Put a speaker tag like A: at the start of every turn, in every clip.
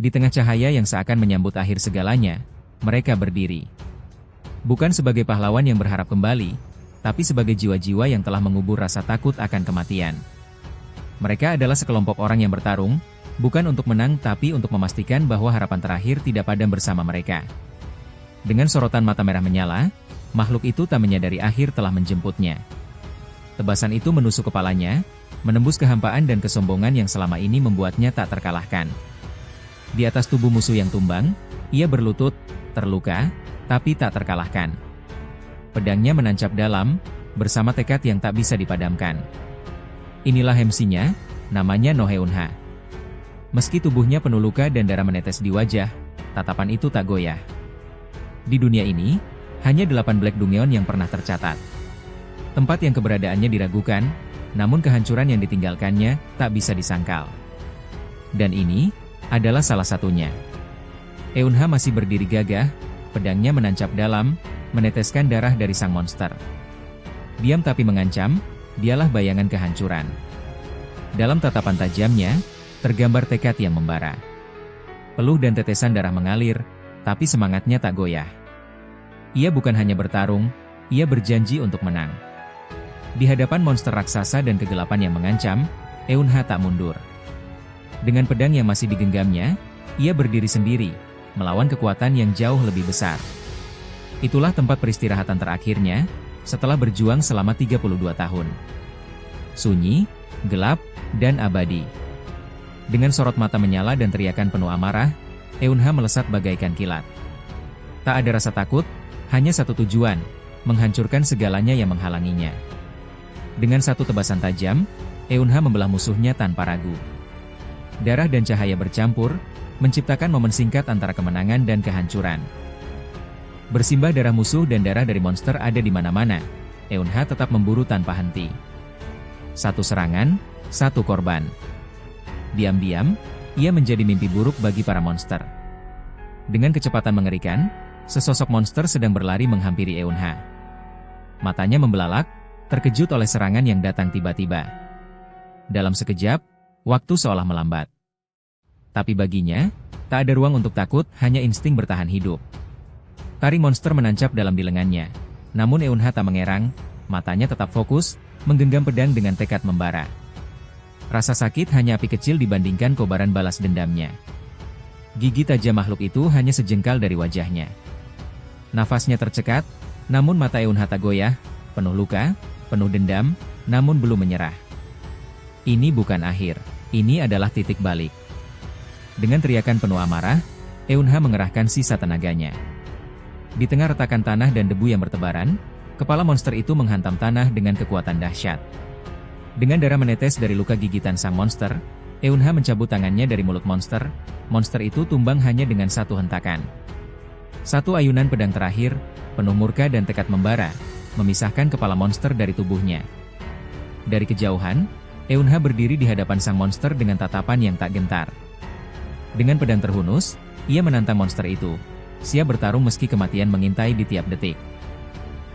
A: Di tengah cahaya yang seakan menyambut akhir segalanya, mereka berdiri. Bukan sebagai pahlawan yang berharap kembali, tapi sebagai jiwa-jiwa yang telah mengubur rasa takut akan kematian. Mereka adalah sekelompok orang yang bertarung, bukan untuk menang tapi untuk memastikan bahwa harapan terakhir tidak padam bersama mereka. Dengan sorotan mata merah menyala, makhluk itu tak menyadari akhir telah menjemputnya. Tebasan itu menusuk kepalanya, menembus kehampaan dan kesombongan yang selama ini membuatnya tak terkalahkan. Di atas tubuh musuh yang tumbang, ia berlutut, terluka, tapi tak terkalahkan. Pedangnya menancap dalam, bersama tekad yang tak bisa dipadamkan. Inilah MC-nya, namanya No Heunha. Meski tubuhnya penuh luka dan darah menetes di wajah, tatapan itu tak goyah. Di dunia ini, hanya 8 Black Dungeon yang pernah tercatat. Tempat yang keberadaannya diragukan, namun kehancuran yang ditinggalkannya tak bisa disangkal. Dan ini adalah salah satunya. Eunha masih berdiri gagah, pedangnya menancap dalam, meneteskan darah dari sang monster. Diam tapi mengancam, dialah bayangan kehancuran. Dalam tatapan tajamnya, tergambar tekad yang membara. Peluh dan tetesan darah mengalir, tapi semangatnya tak goyah. Ia bukan hanya bertarung, ia berjanji untuk menang. Di hadapan monster raksasa dan kegelapan yang mengancam, Eunha tak mundur. Dengan pedang yang masih digenggamnya, ia berdiri sendiri, melawan kekuatan yang jauh lebih besar. Itulah tempat peristirahatan terakhirnya, setelah berjuang selama 32 tahun. Sunyi, gelap, dan abadi. Dengan sorot mata menyala dan teriakan penuh amarah, Eunha melesat bagaikan kilat. Tak ada rasa takut, hanya satu tujuan, menghancurkan segalanya yang menghalanginya. Dengan satu tebasan tajam, Eunha membelah musuhnya tanpa ragu. Darah dan cahaya bercampur, menciptakan momen singkat antara kemenangan dan kehancuran. Bersimbah darah musuh dan darah dari monster ada di mana-mana, Eunha tetap memburu tanpa henti. Satu serangan, satu korban. Diam-diam, ia menjadi mimpi buruk bagi para monster. Dengan kecepatan mengerikan, sesosok monster sedang berlari menghampiri Eunha. Matanya membelalak, terkejut oleh serangan yang datang tiba-tiba. Dalam sekejap, waktu seolah melambat. Tapi baginya, tak ada ruang untuk takut, hanya insting bertahan hidup. Taring monster menancap dalam di lengannya. Namun Eunha tak mengerang, matanya tetap fokus, menggenggam pedang dengan tekad membara. Rasa sakit hanya api kecil dibandingkan kobaran balas dendamnya. Gigi tajam makhluk itu hanya sejengkal dari wajahnya. Nafasnya tercekat, namun mata Eunha tak goyah, penuh luka, penuh dendam, namun belum menyerah. Ini bukan akhir, ini adalah titik balik. Dengan teriakan penuh amarah, Eunha mengerahkan sisa tenaganya. Di tengah retakan tanah dan debu yang bertebaran, kepala monster itu menghantam tanah dengan kekuatan dahsyat. Dengan darah menetes dari luka gigitan sang monster, Eunha mencabut tangannya dari mulut monster. Monster itu tumbang hanya dengan satu hentakan. Satu ayunan pedang terakhir, penuh murka dan tekad membara, memisahkan kepala monster dari tubuhnya. Dari kejauhan, Eunha berdiri di hadapan sang monster dengan tatapan yang tak gentar. Dengan pedang terhunus, ia menantang monster itu, siap bertarung meski kematian mengintai di tiap detik.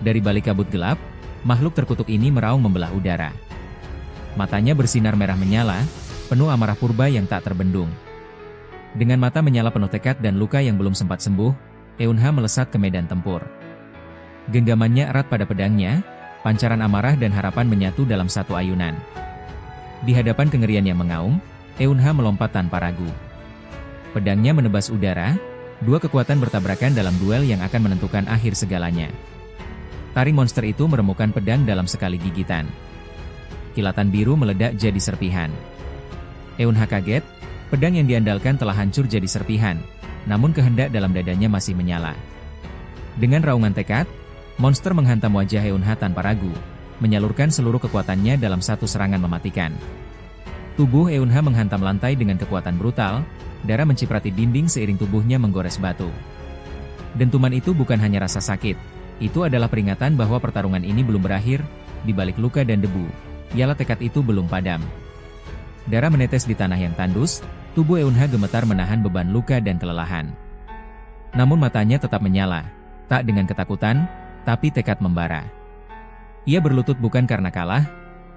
A: Dari balik kabut gelap, makhluk terkutuk ini meraung membelah udara. Matanya bersinar merah menyala, penuh amarah purba yang tak terbendung. Dengan mata menyala penuh tekad dan luka yang belum sempat sembuh, Eunha melesat ke medan tempur. Genggamannya erat pada pedangnya, pancaran amarah dan harapan menyatu dalam satu ayunan. Di hadapan kengerian yang mengaum, Eunha melompat tanpa ragu. Pedangnya menebas udara, dua kekuatan bertabrakan dalam duel yang akan menentukan akhir segalanya. Taring monster itu meremukkan pedang dalam sekali gigitan. Kilatan biru meledak jadi serpihan. Eunha kaget, pedang yang diandalkan telah hancur jadi serpihan, namun kehendak dalam dadanya masih menyala. Dengan raungan tekad, monster menghantam wajah Eunha tanpa ragu, menyalurkan seluruh kekuatannya dalam satu serangan mematikan. Tubuh Eunha menghantam lantai dengan kekuatan brutal, darah menciprati dinding seiring tubuhnya menggores batu. Dentuman itu bukan hanya rasa sakit, itu adalah peringatan bahwa pertarungan ini belum berakhir. Di balik luka dan debu, ialah tekad itu belum padam. Darah menetes di tanah yang tandus, tubuh Eunha gemetar menahan beban luka dan kelelahan. Namun matanya tetap menyala, tak dengan ketakutan, tapi tekad membara. Ia berlutut bukan karena kalah,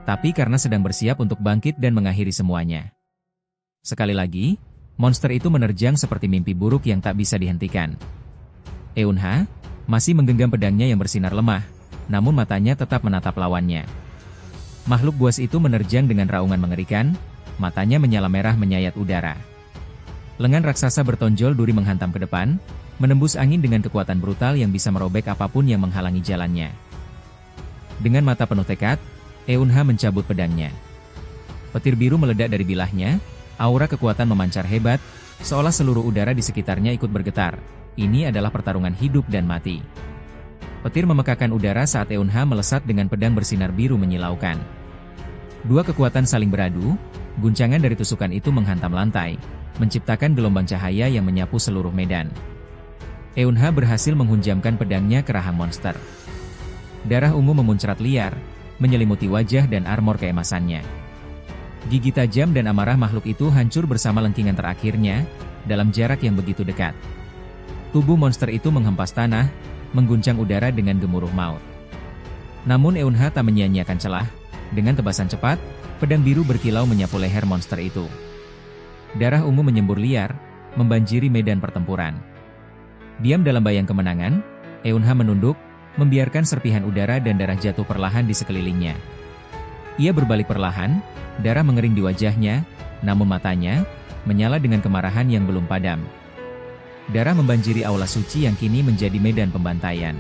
A: tapi karena sedang bersiap untuk bangkit dan mengakhiri semuanya. Sekali lagi, monster itu menerjang seperti mimpi buruk yang tak bisa dihentikan. Eunha masih menggenggam pedangnya yang bersinar lemah, namun matanya tetap menatap lawannya. Makhluk buas itu menerjang dengan raungan mengerikan, matanya menyala merah menyayat udara. Lengan raksasa bertonjol duri menghantam ke depan, menembus angin dengan kekuatan brutal yang bisa merobek apapun yang menghalangi jalannya. Dengan mata penuh tekad, Eunha mencabut pedangnya. Petir biru meledak dari bilahnya, aura kekuatan memancar hebat, seolah seluruh udara di sekitarnya ikut bergetar. Ini adalah pertarungan hidup dan mati. Petir memekakan udara saat Eunha melesat dengan pedang bersinar biru menyilaukan. Dua kekuatan saling beradu, guncangan dari tusukan itu menghantam lantai, menciptakan gelombang cahaya yang menyapu seluruh medan. Eunha berhasil menghunjamkan pedangnya ke rahang monster. Darah ungu memuncrat liar, menyelimuti wajah dan armor keemasannya. Gigi tajam dan amarah makhluk itu hancur bersama lengkingan terakhirnya, dalam jarak yang begitu dekat. Tubuh monster itu menghempas tanah, mengguncang udara dengan gemuruh maut. Namun Eunha tak menyia-nyiakan celah, dengan tebasan cepat, pedang biru berkilau menyapu leher monster itu. Darah ungu menyembur liar, membanjiri medan pertempuran. Diam dalam bayang kemenangan, Eunha menunduk, membiarkan serpihan udara dan darah jatuh perlahan di sekelilingnya. Ia berbalik perlahan, darah mengering di wajahnya, namun matanya menyala dengan kemarahan yang belum padam. Darah membanjiri aula suci yang kini menjadi medan pembantaian.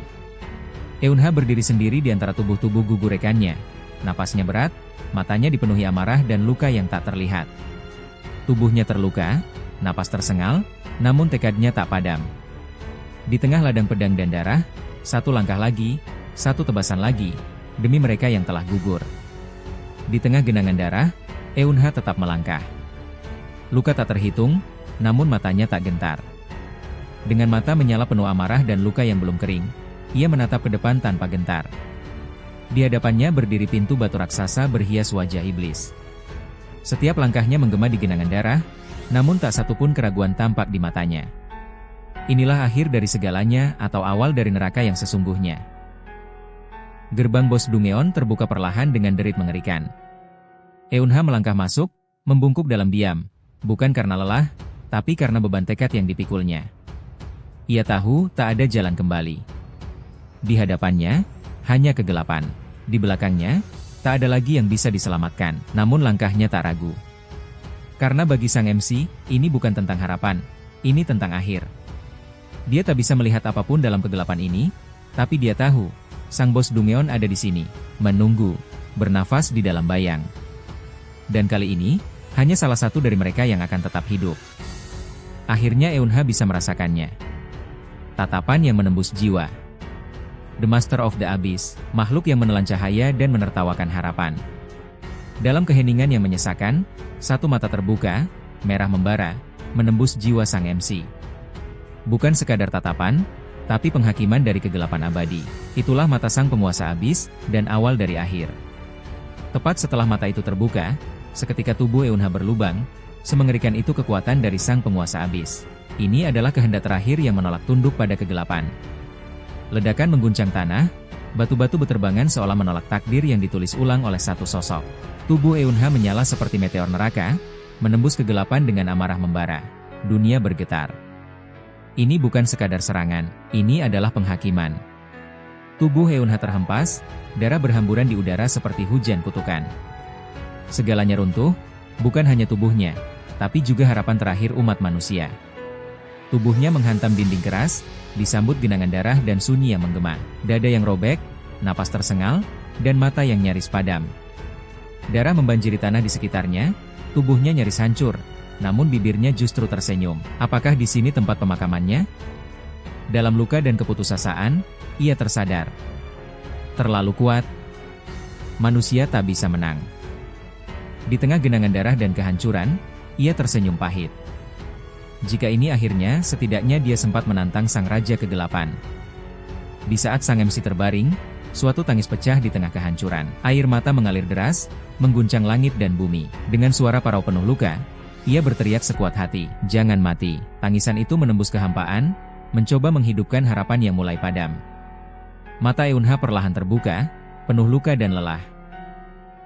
A: Eunha berdiri sendiri di antara tubuh-tubuh gugur rekannya. Napasnya berat, matanya dipenuhi amarah dan luka yang tak terlihat. Tubuhnya terluka, napas tersengal, namun tekadnya tak padam. Di tengah ladang pedang dan darah, satu langkah lagi, satu tebasan lagi, demi mereka yang telah gugur. Di tengah genangan darah, Eunha tetap melangkah. Luka tak terhitung, namun matanya tak gentar. Dengan mata menyala penuh amarah dan luka yang belum kering, ia menatap ke depan tanpa gentar. Di hadapannya berdiri pintu batu raksasa berhias wajah iblis. Setiap langkahnya menggema di genangan darah, namun tak satupun keraguan tampak di matanya. Inilah akhir dari segalanya atau awal dari neraka yang sesungguhnya. Gerbang Bos Dungeon terbuka perlahan dengan derit mengerikan. Eunha melangkah masuk, membungkuk dalam diam, bukan karena lelah, tapi karena beban tekad yang dipikulnya. Ia tahu tak ada jalan kembali. Di hadapannya, hanya kegelapan. Di belakangnya, tak ada lagi yang bisa diselamatkan, namun langkahnya tak ragu. Karena bagi sang MC, ini bukan tentang harapan, ini tentang akhir. Dia tak bisa melihat apapun dalam kegelapan ini, tapi dia tahu, sang bos Dungeon ada di sini, menunggu, bernafas di dalam bayang. Dan kali ini, hanya salah satu dari mereka yang akan tetap hidup. Akhirnya Eunha bisa merasakannya. Tatapan yang menembus jiwa. The Master of the Abyss, makhluk yang menelan cahaya dan menertawakan harapan. Dalam keheningan yang menyesakan, satu mata terbuka, merah membara, menembus jiwa sang MC. Bukan sekadar tatapan, tapi penghakiman dari kegelapan abadi. Itulah mata sang penguasa Abyss, dan awal dari akhir. Tepat setelah mata itu terbuka, seketika tubuh Eunha berlubang, semengerikan itu kekuatan dari sang penguasa Abyss. Ini adalah kehendak terakhir yang menolak tunduk pada kegelapan. Ledakan mengguncang tanah, batu-batu beterbangan seolah menolak takdir yang ditulis ulang oleh satu sosok. Tubuh Eunha menyala seperti meteor neraka, menembus kegelapan dengan amarah membara. Dunia bergetar. Ini bukan sekadar serangan, ini adalah penghakiman. Tubuh Eunha terhempas, darah berhamburan di udara seperti hujan kutukan. Segalanya runtuh, bukan hanya tubuhnya, tapi juga harapan terakhir umat manusia. Tubuhnya menghantam dinding keras, disambut genangan darah dan sunyi yang menggema. Dada yang robek, napas tersengal, dan mata yang nyaris padam. Darah membanjiri tanah di sekitarnya, tubuhnya nyaris hancur, namun bibirnya justru tersenyum. Apakah di sini tempat pemakamannya? Dalam luka dan keputusasaan, ia tersadar. Terlalu kuat. Manusia tak bisa menang. Di tengah genangan darah dan kehancuran, ia tersenyum pahit. Jika ini akhirnya, setidaknya dia sempat menantang sang Raja Kegelapan. Di saat sang MC terbaring, suatu tangis pecah di tengah kehancuran. Air mata mengalir deras, mengguncang langit dan bumi. Dengan suara parau penuh luka, ia berteriak sekuat hati, "Jangan mati." Tangisan itu menembus kehampaan, mencoba menghidupkan harapan yang mulai padam. Mata Eunha perlahan terbuka, penuh luka dan lelah.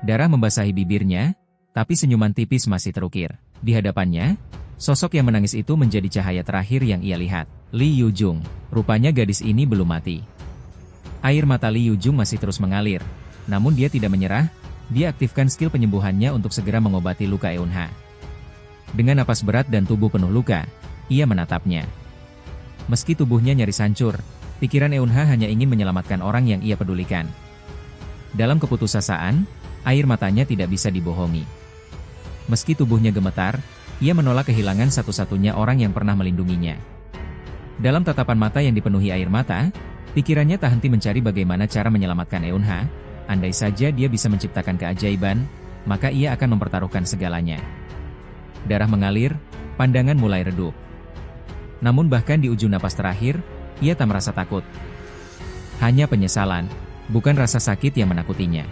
A: Darah membasahi bibirnya, tapi senyuman tipis masih terukir. Di hadapannya, sosok yang menangis itu menjadi cahaya terakhir yang ia lihat. Li Yujung. Rupanya gadis ini belum mati. Air mata Li Yujung masih terus mengalir. Namun dia tidak menyerah, dia aktifkan skill penyembuhannya untuk segera mengobati luka Eunha. Dengan napas berat dan tubuh penuh luka, ia menatapnya. Meski tubuhnya nyaris hancur, pikiran Eunha hanya ingin menyelamatkan orang yang ia pedulikan. Dalam keputusasaan, air matanya tidak bisa dibohongi. Meski tubuhnya gemetar, ia menolak kehilangan satu-satunya orang yang pernah melindunginya. Dalam tatapan mata yang dipenuhi air mata, pikirannya tak henti mencari bagaimana cara menyelamatkan Eunha. Andai saja dia bisa menciptakan keajaiban, maka ia akan mempertaruhkan segalanya. Darah mengalir, pandangan mulai redup. Namun bahkan di ujung napas terakhir, ia tak merasa takut. Hanya penyesalan, bukan rasa sakit yang menakutinya.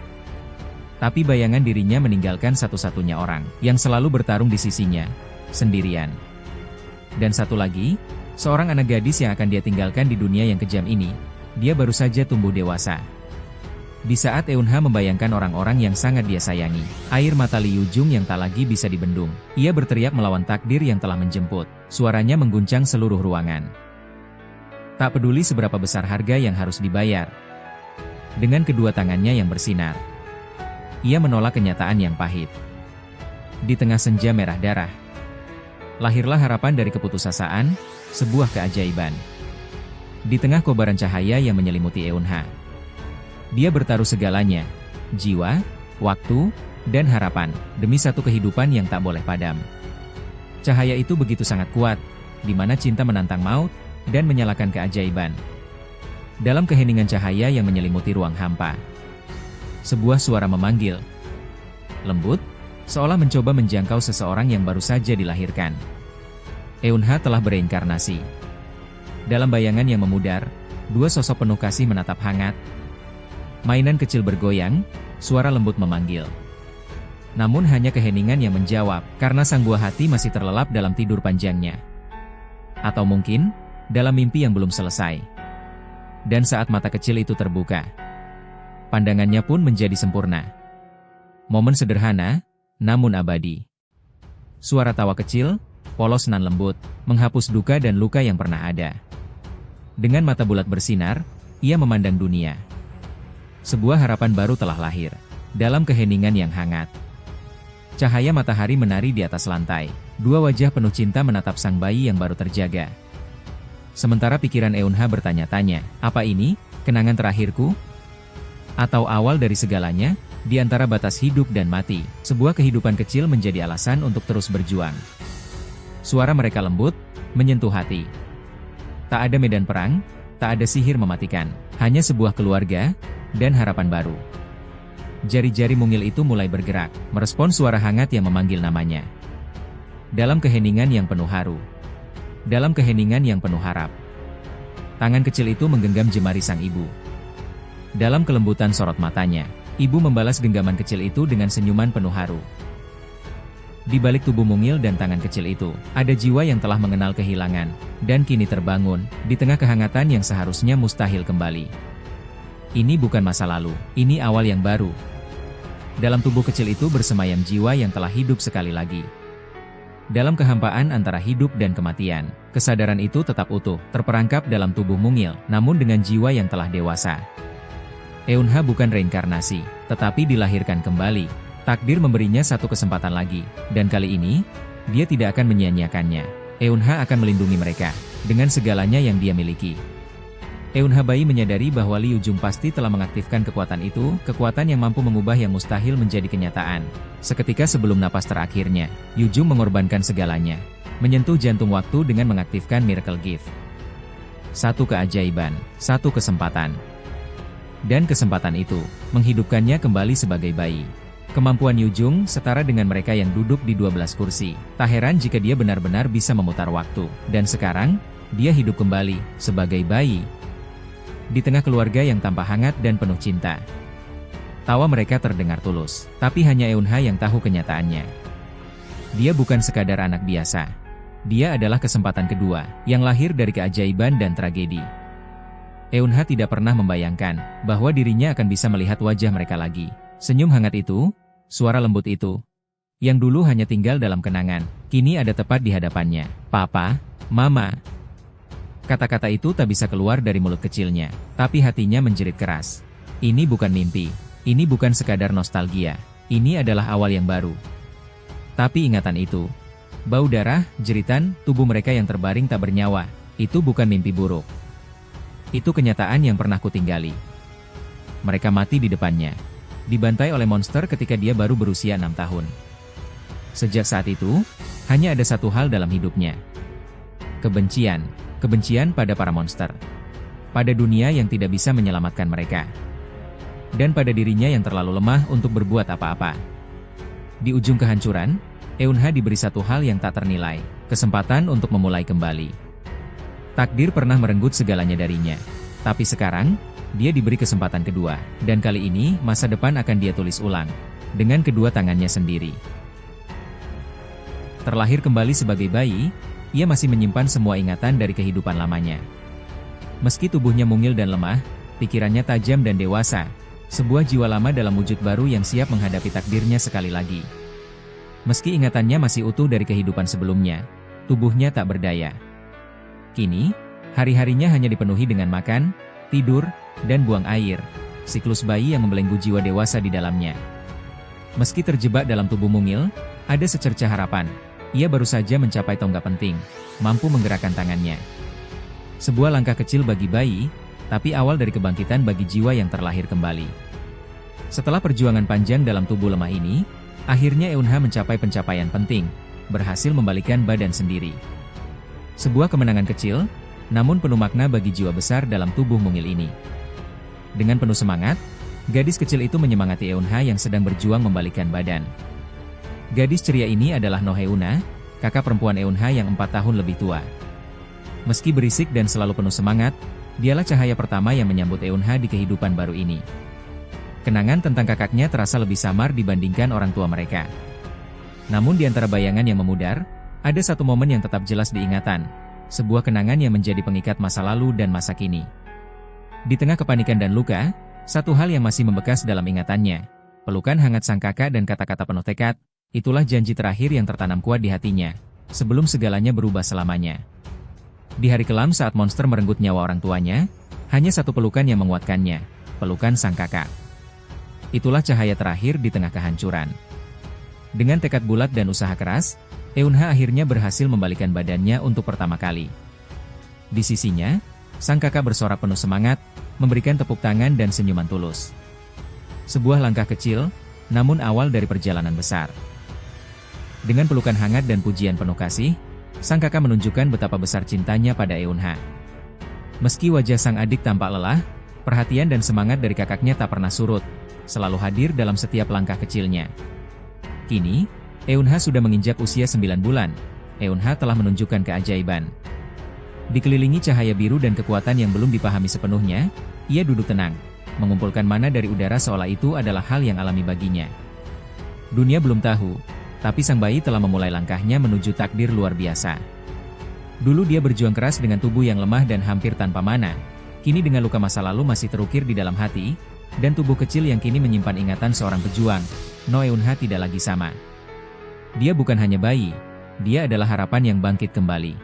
A: Tapi bayangan dirinya meninggalkan satu-satunya orang yang selalu bertarung di sisinya, sendirian. Dan satu lagi, seorang anak gadis yang akan dia tinggalkan di dunia yang kejam ini, dia baru saja tumbuh dewasa. Di saat Eunha membayangkan orang-orang yang sangat dia sayangi, air mata Li Yujung yang tak lagi bisa dibendung. Ia berteriak melawan takdir yang telah menjemput. Suaranya mengguncang seluruh ruangan. Tak peduli seberapa besar harga yang harus dibayar. Dengan kedua tangannya yang bersinar, ia menolak kenyataan yang pahit. Di tengah senja merah darah, lahirlah harapan dari keputusasaan, sebuah keajaiban. Di tengah kobaran cahaya yang menyelimuti Eunha, dia bertaruh segalanya, jiwa, waktu, dan harapan, demi satu kehidupan yang tak boleh padam. Cahaya itu begitu sangat kuat, di mana cinta menantang maut, dan menyalakan keajaiban. Dalam keheningan cahaya yang menyelimuti ruang hampa, sebuah suara memanggil. Lembut, seolah mencoba menjangkau seseorang yang baru saja dilahirkan. Eunha telah bereinkarnasi. Dalam bayangan yang memudar, dua sosok penuh kasih menatap hangat. Mainan kecil bergoyang, suara lembut memanggil. Namun hanya keheningan yang menjawab, karena sang buah hati masih terlelap dalam tidur panjangnya. Atau mungkin, dalam mimpi yang belum selesai. Dan saat mata kecil itu terbuka, pandangannya pun menjadi sempurna. Momen sederhana, namun abadi. Suara tawa kecil, polos nan lembut, menghapus duka dan luka yang pernah ada. Dengan mata bulat bersinar, ia memandang dunia. Sebuah harapan baru telah lahir, dalam keheningan yang hangat. Cahaya matahari menari di atas lantai, dua wajah penuh cinta menatap sang bayi yang baru terjaga. Sementara pikiran Eunha bertanya-tanya, apa ini, kenangan terakhirku? Atau awal dari segalanya, di antara batas hidup dan mati, sebuah kehidupan kecil menjadi alasan untuk terus berjuang. Suara mereka lembut, menyentuh hati. Tak ada medan perang, tak ada sihir mematikan, hanya sebuah keluarga, dan harapan baru. Jari-jari mungil itu mulai bergerak, merespon suara hangat yang memanggil namanya. Dalam keheningan yang penuh haru. Dalam keheningan yang penuh harap. Tangan kecil itu menggenggam jemari sang ibu. Dalam kelembutan sorot matanya, ibu membalas genggaman kecil itu dengan senyuman penuh haru. Di balik tubuh mungil dan tangan kecil itu, ada jiwa yang telah mengenal kehilangan, dan kini terbangun, di tengah kehangatan yang seharusnya mustahil kembali. Ini bukan masa lalu, ini awal yang baru. Dalam tubuh kecil itu bersemayam jiwa yang telah hidup sekali lagi. Dalam kehampaan antara hidup dan kematian, kesadaran itu tetap utuh, terperangkap dalam tubuh mungil, namun dengan jiwa yang telah dewasa. Eunha bukan reinkarnasi, tetapi dilahirkan kembali. Takdir memberinya satu kesempatan lagi, dan kali ini, dia tidak akan menyia-nyiakannya. Eunha akan melindungi mereka, dengan segalanya yang dia miliki. Eunha bayi menyadari bahwa Li Yujung pasti telah mengaktifkan kekuatan itu, kekuatan yang mampu mengubah yang mustahil menjadi kenyataan. Seketika sebelum napas terakhirnya, Yujung mengorbankan segalanya, menyentuh jantung waktu dengan mengaktifkan Miracle Gift. Satu keajaiban, satu kesempatan. Dan kesempatan itu, menghidupkannya kembali sebagai bayi. Kemampuan Yujung setara dengan mereka yang duduk di 12 kursi. Tak heran jika dia benar-benar bisa memutar waktu. Dan sekarang, dia hidup kembali, sebagai bayi. Di tengah keluarga yang tampak hangat dan penuh cinta. Tawa mereka terdengar tulus, tapi hanya Eunha yang tahu kenyataannya. Dia bukan sekadar anak biasa. Dia adalah kesempatan kedua, yang lahir dari keajaiban dan tragedi. Eunha tidak pernah membayangkan, bahwa dirinya akan bisa melihat wajah mereka lagi. Senyum hangat itu, suara lembut itu. yang dulu hanya tinggal dalam kenangan, kini ada tepat di hadapannya. "Papa, Mama." Kata-kata itu tak bisa keluar dari mulut kecilnya, tapi hatinya menjerit keras. Ini bukan mimpi, ini bukan sekadar nostalgia, ini adalah awal yang baru. Tapi ingatan itu, bau darah, jeritan, tubuh mereka yang terbaring tak bernyawa, itu bukan mimpi buruk. Itu kenyataan yang pernah kutinggali. Mereka mati di depannya, dibantai oleh monster ketika dia baru berusia 6 tahun. Sejak saat itu, hanya ada satu hal dalam hidupnya. Kebencian. Kebencian pada para monster. Pada dunia yang tidak bisa menyelamatkan mereka. Dan pada dirinya yang terlalu lemah untuk berbuat apa-apa. Di ujung kehancuran, Eunha diberi satu hal yang tak ternilai, kesempatan untuk memulai kembali. Takdir pernah merenggut segalanya darinya. Tapi sekarang, dia diberi kesempatan kedua, dan kali ini masa depan akan dia tulis ulang, dengan kedua tangannya sendiri. Terlahir kembali sebagai bayi, ia masih menyimpan semua ingatan dari kehidupan lamanya. Meski tubuhnya mungil dan lemah, pikirannya tajam dan dewasa, sebuah jiwa lama dalam wujud baru yang siap menghadapi takdirnya sekali lagi. Meski ingatannya masih utuh dari kehidupan sebelumnya, tubuhnya tak berdaya. Kini, hari-harinya hanya dipenuhi dengan makan, tidur, dan buang air, siklus bayi yang membelenggu jiwa dewasa di dalamnya. Meski terjebak dalam tubuh mungil, ada secercah harapan. Ia baru saja mencapai tonggak penting, mampu menggerakkan tangannya. Sebuah langkah kecil bagi bayi, tapi awal dari kebangkitan bagi jiwa yang terlahir kembali. Setelah perjuangan panjang dalam tubuh lemah ini, akhirnya Eunha mencapai pencapaian penting, berhasil membalikkan badan sendiri. Sebuah kemenangan kecil, namun penuh makna bagi jiwa besar dalam tubuh mungil ini. Dengan penuh semangat, gadis kecil itu menyemangati Eunha yang sedang berjuang membalikkan badan. Gadis ceria ini adalah No Heuna, kakak perempuan Eunha yang 4 tahun lebih tua. Meski berisik dan selalu penuh semangat, dialah cahaya pertama yang menyambut Eunha di kehidupan baru ini. Kenangan tentang kakaknya terasa lebih samar dibandingkan orang tua mereka. Namun di antara bayangan yang memudar, ada satu momen yang tetap jelas diingatan, sebuah kenangan yang menjadi pengikat masa lalu dan masa kini. Di tengah kepanikan dan luka, satu hal yang masih membekas dalam ingatannya, pelukan hangat sang kakak dan kata-kata penuh tekad. Itulah janji terakhir yang tertanam kuat di hatinya, sebelum segalanya berubah selamanya. Di hari kelam saat monster merenggut nyawa orang tuanya, hanya satu pelukan yang menguatkannya, pelukan sang kakak. Itulah cahaya terakhir di tengah kehancuran. Dengan tekad bulat dan usaha keras, Eunha akhirnya berhasil membalikkan badannya untuk pertama kali. Di sisinya, sang kakak bersorak penuh semangat, memberikan tepuk tangan dan senyuman tulus. Sebuah langkah kecil, namun awal dari perjalanan besar. Dengan pelukan hangat dan pujian penuh kasih, sang kakak menunjukkan betapa besar cintanya pada Eunha. Meski wajah sang adik tampak lelah, perhatian dan semangat dari kakaknya tak pernah surut, selalu hadir dalam setiap langkah kecilnya. Kini, Eunha sudah menginjak usia 9 bulan, Eunha telah menunjukkan keajaiban. Dikelilingi cahaya biru dan kekuatan yang belum dipahami sepenuhnya, ia duduk tenang, mengumpulkan mana dari udara seolah itu adalah hal yang alami baginya. Dunia belum tahu, tapi sang bayi telah memulai langkahnya menuju takdir luar biasa. Dulu dia berjuang keras dengan tubuh yang lemah dan hampir tanpa mana, kini dengan luka masa lalu masih terukir di dalam hati, dan tubuh kecil yang kini menyimpan ingatan seorang pejuang, No Eunha tidak lagi sama. Dia bukan hanya bayi, dia adalah harapan yang bangkit kembali.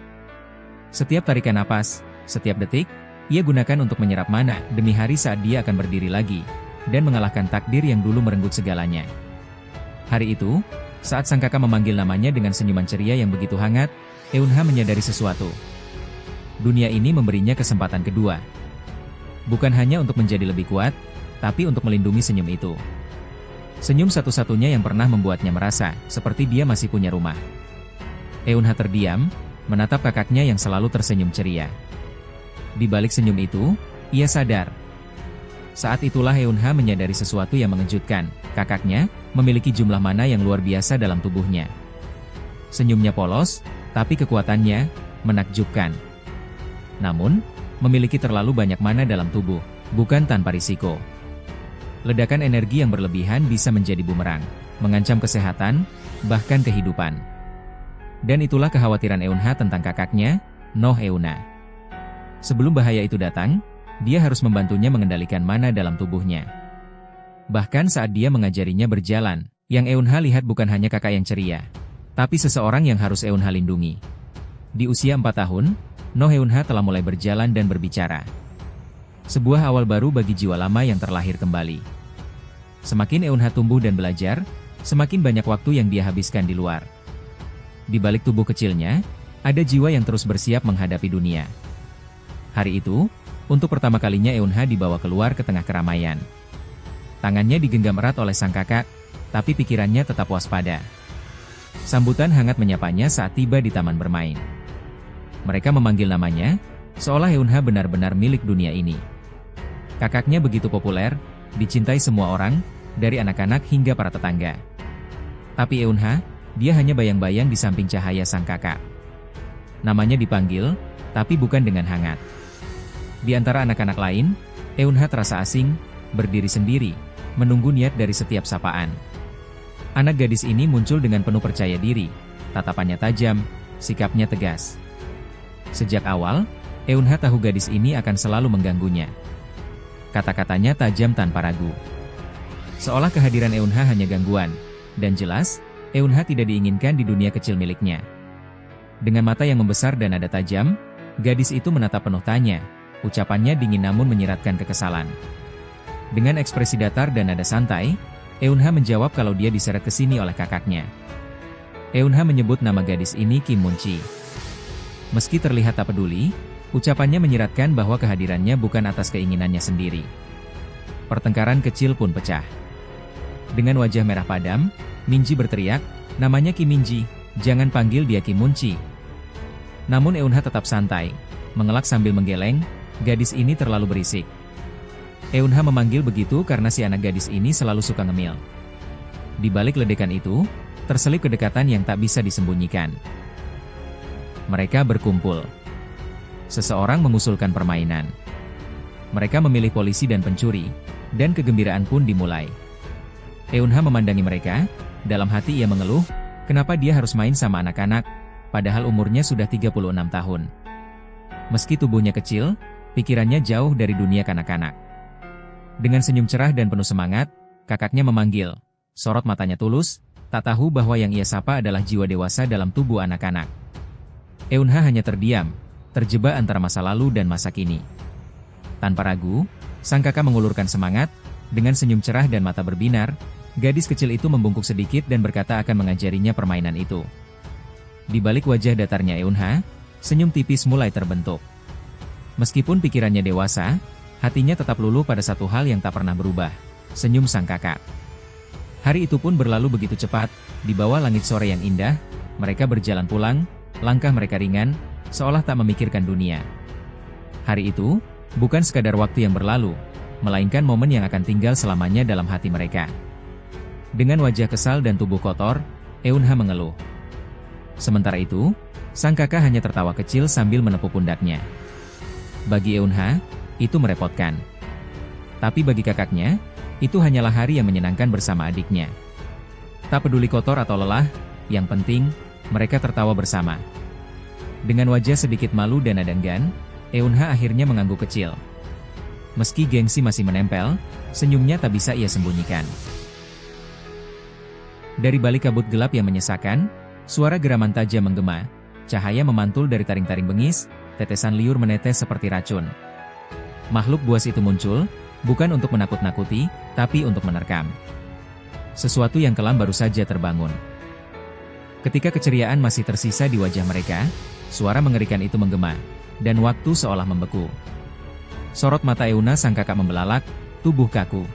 A: Setiap tarikan napas, setiap detik, ia gunakan untuk menyerap mana demi hari saat dia akan berdiri lagi, dan mengalahkan takdir yang dulu merenggut segalanya. Hari itu, saat sang kakak memanggil namanya dengan senyuman ceria yang begitu hangat, Eunha menyadari sesuatu. Dunia ini memberinya kesempatan kedua. Bukan hanya untuk menjadi lebih kuat, tapi untuk melindungi senyum itu. Senyum satu-satunya yang pernah membuatnya merasa seperti dia masih punya rumah. Eunha terdiam, menatap kakaknya yang selalu tersenyum ceria. Di balik senyum itu, ia sadar. Saat itulah Eunha menyadari sesuatu yang mengejutkan, kakaknya memiliki jumlah mana yang luar biasa dalam tubuhnya. Senyumnya polos, tapi kekuatannya menakjubkan. Namun, memiliki terlalu banyak mana dalam tubuh, bukan tanpa risiko. Ledakan energi yang berlebihan bisa menjadi bumerang, mengancam kesehatan, bahkan kehidupan. Dan itulah kekhawatiran Eunha tentang kakaknya, No Heuna. Sebelum bahaya itu datang, dia harus membantunya mengendalikan mana dalam tubuhnya. Bahkan saat dia mengajarinya berjalan, Yang Eunha lihat bukan hanya kakak yang ceria, tapi seseorang yang harus Eunha lindungi. Di usia 4 tahun, No Eunha telah mulai berjalan dan berbicara. Sebuah awal baru bagi jiwa lama yang terlahir kembali. Semakin Eunha tumbuh dan belajar, semakin banyak waktu yang dia habiskan di luar. Di balik tubuh kecilnya, ada jiwa yang terus bersiap menghadapi dunia. Hari itu, untuk pertama kalinya Eunha dibawa keluar ke tengah keramaian. Tangannya digenggam erat oleh sang kakak, tapi pikirannya tetap waspada. Sambutan hangat menyapanya saat tiba di taman bermain. Mereka memanggil namanya, seolah Eunha benar-benar milik dunia ini. Kakaknya begitu populer, dicintai semua orang, dari anak-anak hingga para tetangga. Tapi Eunha, dia hanya bayang-bayang di samping cahaya sang kakak. Namanya dipanggil, tapi bukan dengan hangat. Di antara anak-anak lain, Eunha terasa asing, berdiri sendiri, menunggu niat dari setiap sapaan. Anak gadis ini muncul dengan penuh percaya diri, tatapannya tajam, sikapnya tegas. Sejak awal, Eunha tahu gadis ini akan selalu mengganggunya. Kata-katanya tajam tanpa ragu. Seolah kehadiran Eunha hanya gangguan, dan jelas, Eunha tidak diinginkan di dunia kecil miliknya. Dengan mata yang membesar dan nada tajam, gadis itu menatap penuh tanya. Ucapannya dingin namun menyiratkan kekesalan. Dengan ekspresi datar dan nada santai, Eunha menjawab kalau dia diseret ke sini oleh kakaknya. Eunha menyebut nama gadis ini Kim Moon-chi. Meski terlihat tak peduli, ucapannya menyiratkan bahwa kehadirannya bukan atas keinginannya sendiri. Pertengkaran kecil pun pecah. Dengan wajah merah padam, Minji berteriak, "Namanya Kim Minji, jangan panggil dia Kim Moon-chi." Namun Eunha tetap santai, mengelak sambil menggeleng. Gadis ini terlalu berisik. Eunha memanggil begitu karena si anak gadis ini selalu suka ngemil. Di balik ledekan itu, terselip kedekatan yang tak bisa disembunyikan. Mereka berkumpul. Seseorang mengusulkan permainan. Mereka memilih polisi dan pencuri, dan kegembiraan pun dimulai. Eunha memandangi mereka, dalam hati ia mengeluh, kenapa dia harus main sama anak-anak, padahal umurnya sudah 36 tahun. Meski tubuhnya kecil, pikirannya jauh dari dunia kanak-kanak. Dengan senyum cerah dan penuh semangat, kakaknya memanggil. Sorot matanya tulus, tak tahu bahwa yang ia sapa adalah jiwa dewasa dalam tubuh anak-anak. Eunha hanya terdiam, terjebak antara masa lalu dan masa kini. Tanpa ragu, sang kakak mengulurkan semangat, dengan senyum cerah dan mata berbinar, gadis kecil itu membungkuk sedikit dan berkata akan mengajarinya permainan itu. Di balik wajah datarnya Eunha, senyum tipis mulai terbentuk. Meskipun pikirannya dewasa, hatinya tetap luluh pada satu hal yang tak pernah berubah, senyum sang kakak. Hari itu pun berlalu begitu cepat, di bawah langit sore yang indah, mereka berjalan pulang, langkah mereka ringan, seolah tak memikirkan dunia. Hari itu, bukan sekadar waktu yang berlalu, melainkan momen yang akan tinggal selamanya dalam hati mereka. Dengan wajah kesal dan tubuh kotor, Eunha mengeluh. Sementara itu, sang kakak hanya tertawa kecil sambil menepuk pundaknya. Bagi Eunha, itu merepotkan. Tapi bagi kakaknya, itu hanyalah hari yang menyenangkan bersama adiknya. Tak peduli kotor atau lelah, yang penting, mereka tertawa bersama. Dengan wajah sedikit malu dan nada enggan, Eunha akhirnya mengangguk kecil. Meski gengsi masih menempel, senyumnya tak bisa ia sembunyikan. Dari balik kabut gelap yang menyesakan, suara geraman tajam menggema, cahaya memantul dari taring-taring bengis, tetesan liur menetes seperti racun. Makhluk buas itu muncul, bukan untuk menakut-nakuti, tapi untuk menerkam. Sesuatu yang kelam baru saja terbangun. Ketika keceriaan masih tersisa di wajah mereka, suara mengerikan itu menggema, dan waktu seolah membeku. Sorot mata Eunha sang kakak membelalak, tubuh kaku.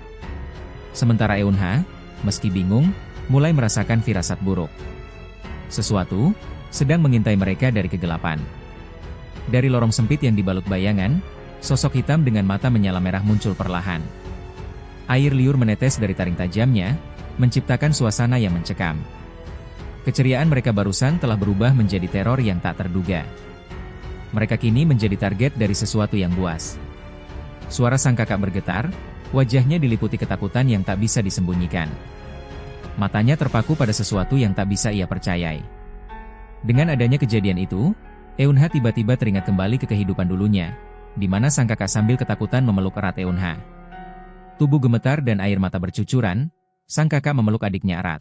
A: Sementara Eunha, meski bingung, mulai merasakan firasat buruk. Sesuatu sedang mengintai mereka dari kegelapan. Dari lorong sempit yang dibalut bayangan, sosok hitam dengan mata menyala merah muncul perlahan. Air liur menetes dari taring tajamnya, menciptakan suasana yang mencekam. Keceriaan mereka barusan telah berubah menjadi teror yang tak terduga. Mereka kini menjadi target dari sesuatu yang buas. Suara sang kakak bergetar, wajahnya diliputi ketakutan yang tak bisa disembunyikan. Matanya terpaku pada sesuatu yang tak bisa ia percayai. Dengan adanya kejadian itu, Eunha tiba-tiba teringat kembali ke kehidupan dulunya, di mana sang kakak sambil ketakutan memeluk erat Eunha. Tubuh gemetar dan air mata bercucuran, sang kakak memeluk adiknya erat.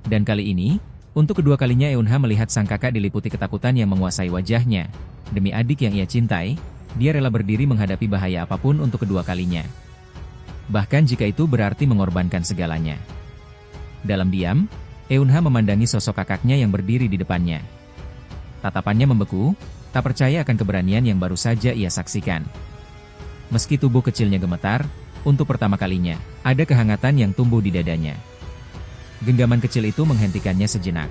A: Dan kali ini, untuk kedua kalinya Eunha melihat sang kakak diliputi ketakutan yang menguasai wajahnya. Demi adik yang ia cintai, dia rela berdiri menghadapi bahaya apapun untuk kedua kalinya. Bahkan jika itu berarti mengorbankan segalanya. Dalam diam, Eunha memandangi sosok kakaknya yang berdiri di depannya. Tatapannya membeku, tak percaya akan keberanian yang baru saja ia saksikan. Meski tubuh kecilnya gemetar, untuk pertama kalinya, ada kehangatan yang tumbuh di dadanya. Genggaman kecil itu menghentikannya sejenak.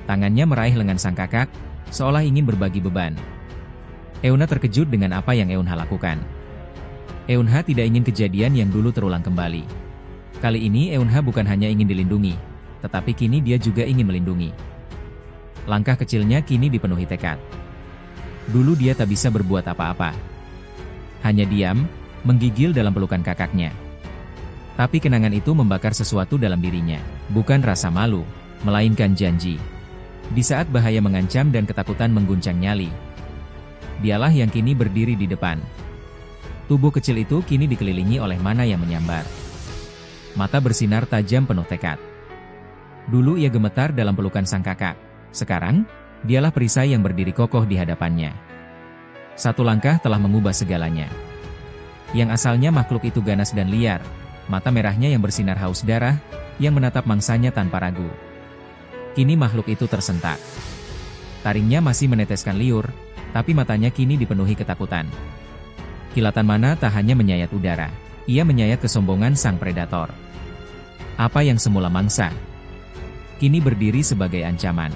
A: Tangannya meraih lengan sang kakak, seolah ingin berbagi beban. Eunha terkejut dengan apa yang Eunha lakukan. Eunha tidak ingin kejadian yang dulu terulang kembali. Kali ini Eunha bukan hanya ingin dilindungi, tetapi kini dia juga ingin melindungi. Langkah kecilnya kini dipenuhi tekad. Dulu dia tak bisa berbuat apa-apa. Hanya diam, menggigil dalam pelukan kakaknya. Tapi kenangan itu membakar sesuatu dalam dirinya, bukan rasa malu, melainkan janji. Di saat bahaya mengancam dan ketakutan mengguncang nyali, dialah yang kini berdiri di depan. Tubuh kecil itu kini dikelilingi oleh mana yang menyambar. Mata bersinar tajam penuh tekad. Dulu ia gemetar dalam pelukan sang kakak. Sekarang, dialah perisai yang berdiri kokoh di hadapannya. Satu langkah telah mengubah segalanya. Yang asalnya makhluk itu ganas dan liar, mata merahnya yang bersinar haus darah, yang menatap mangsanya tanpa ragu. Kini makhluk itu tersentak. Taringnya masih meneteskan liur, tapi matanya kini dipenuhi ketakutan. Kilatan mana tak hanya menyayat udara, ia menyayat kesombongan sang predator. Apa yang semula mangsa, kini berdiri sebagai ancaman.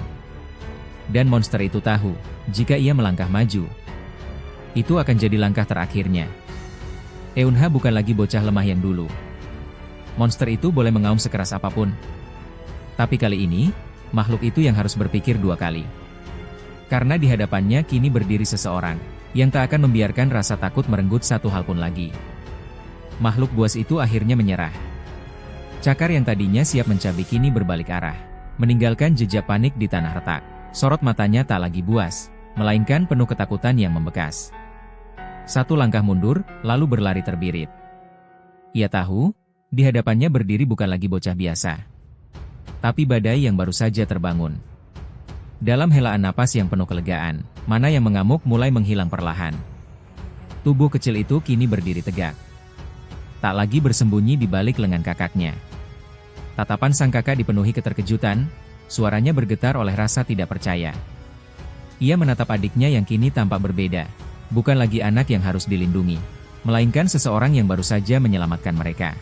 A: Dan monster itu tahu, jika ia melangkah maju, itu akan jadi langkah terakhirnya. Eunha bukan lagi bocah lemah yang dulu. Monster itu boleh mengaum sekeras apapun. Tapi kali ini, makhluk itu yang harus berpikir dua kali. Karena di hadapannya kini berdiri seseorang, yang tak akan membiarkan rasa takut merenggut satu hal pun lagi. Makhluk buas itu akhirnya menyerah. Cakar yang tadinya siap mencabik kini berbalik arah, meninggalkan jejak panik di tanah retak. Sorot matanya tak lagi buas, melainkan penuh ketakutan yang membekas. Satu langkah mundur, lalu berlari terbirit. Ia tahu, di hadapannya berdiri bukan lagi bocah biasa, tapi badai yang baru saja terbangun. Dalam helaan napas yang penuh kelegaan, mana yang mengamuk mulai menghilang perlahan. Tubuh kecil itu kini berdiri tegak. Tak lagi bersembunyi di balik lengan kakaknya. Tatapan sang kakak dipenuhi keterkejutan, suaranya bergetar oleh rasa tidak percaya. Ia menatap adiknya yang kini tampak berbeda. Bukan lagi anak yang harus dilindungi, melainkan seseorang yang baru saja menyelamatkan mereka.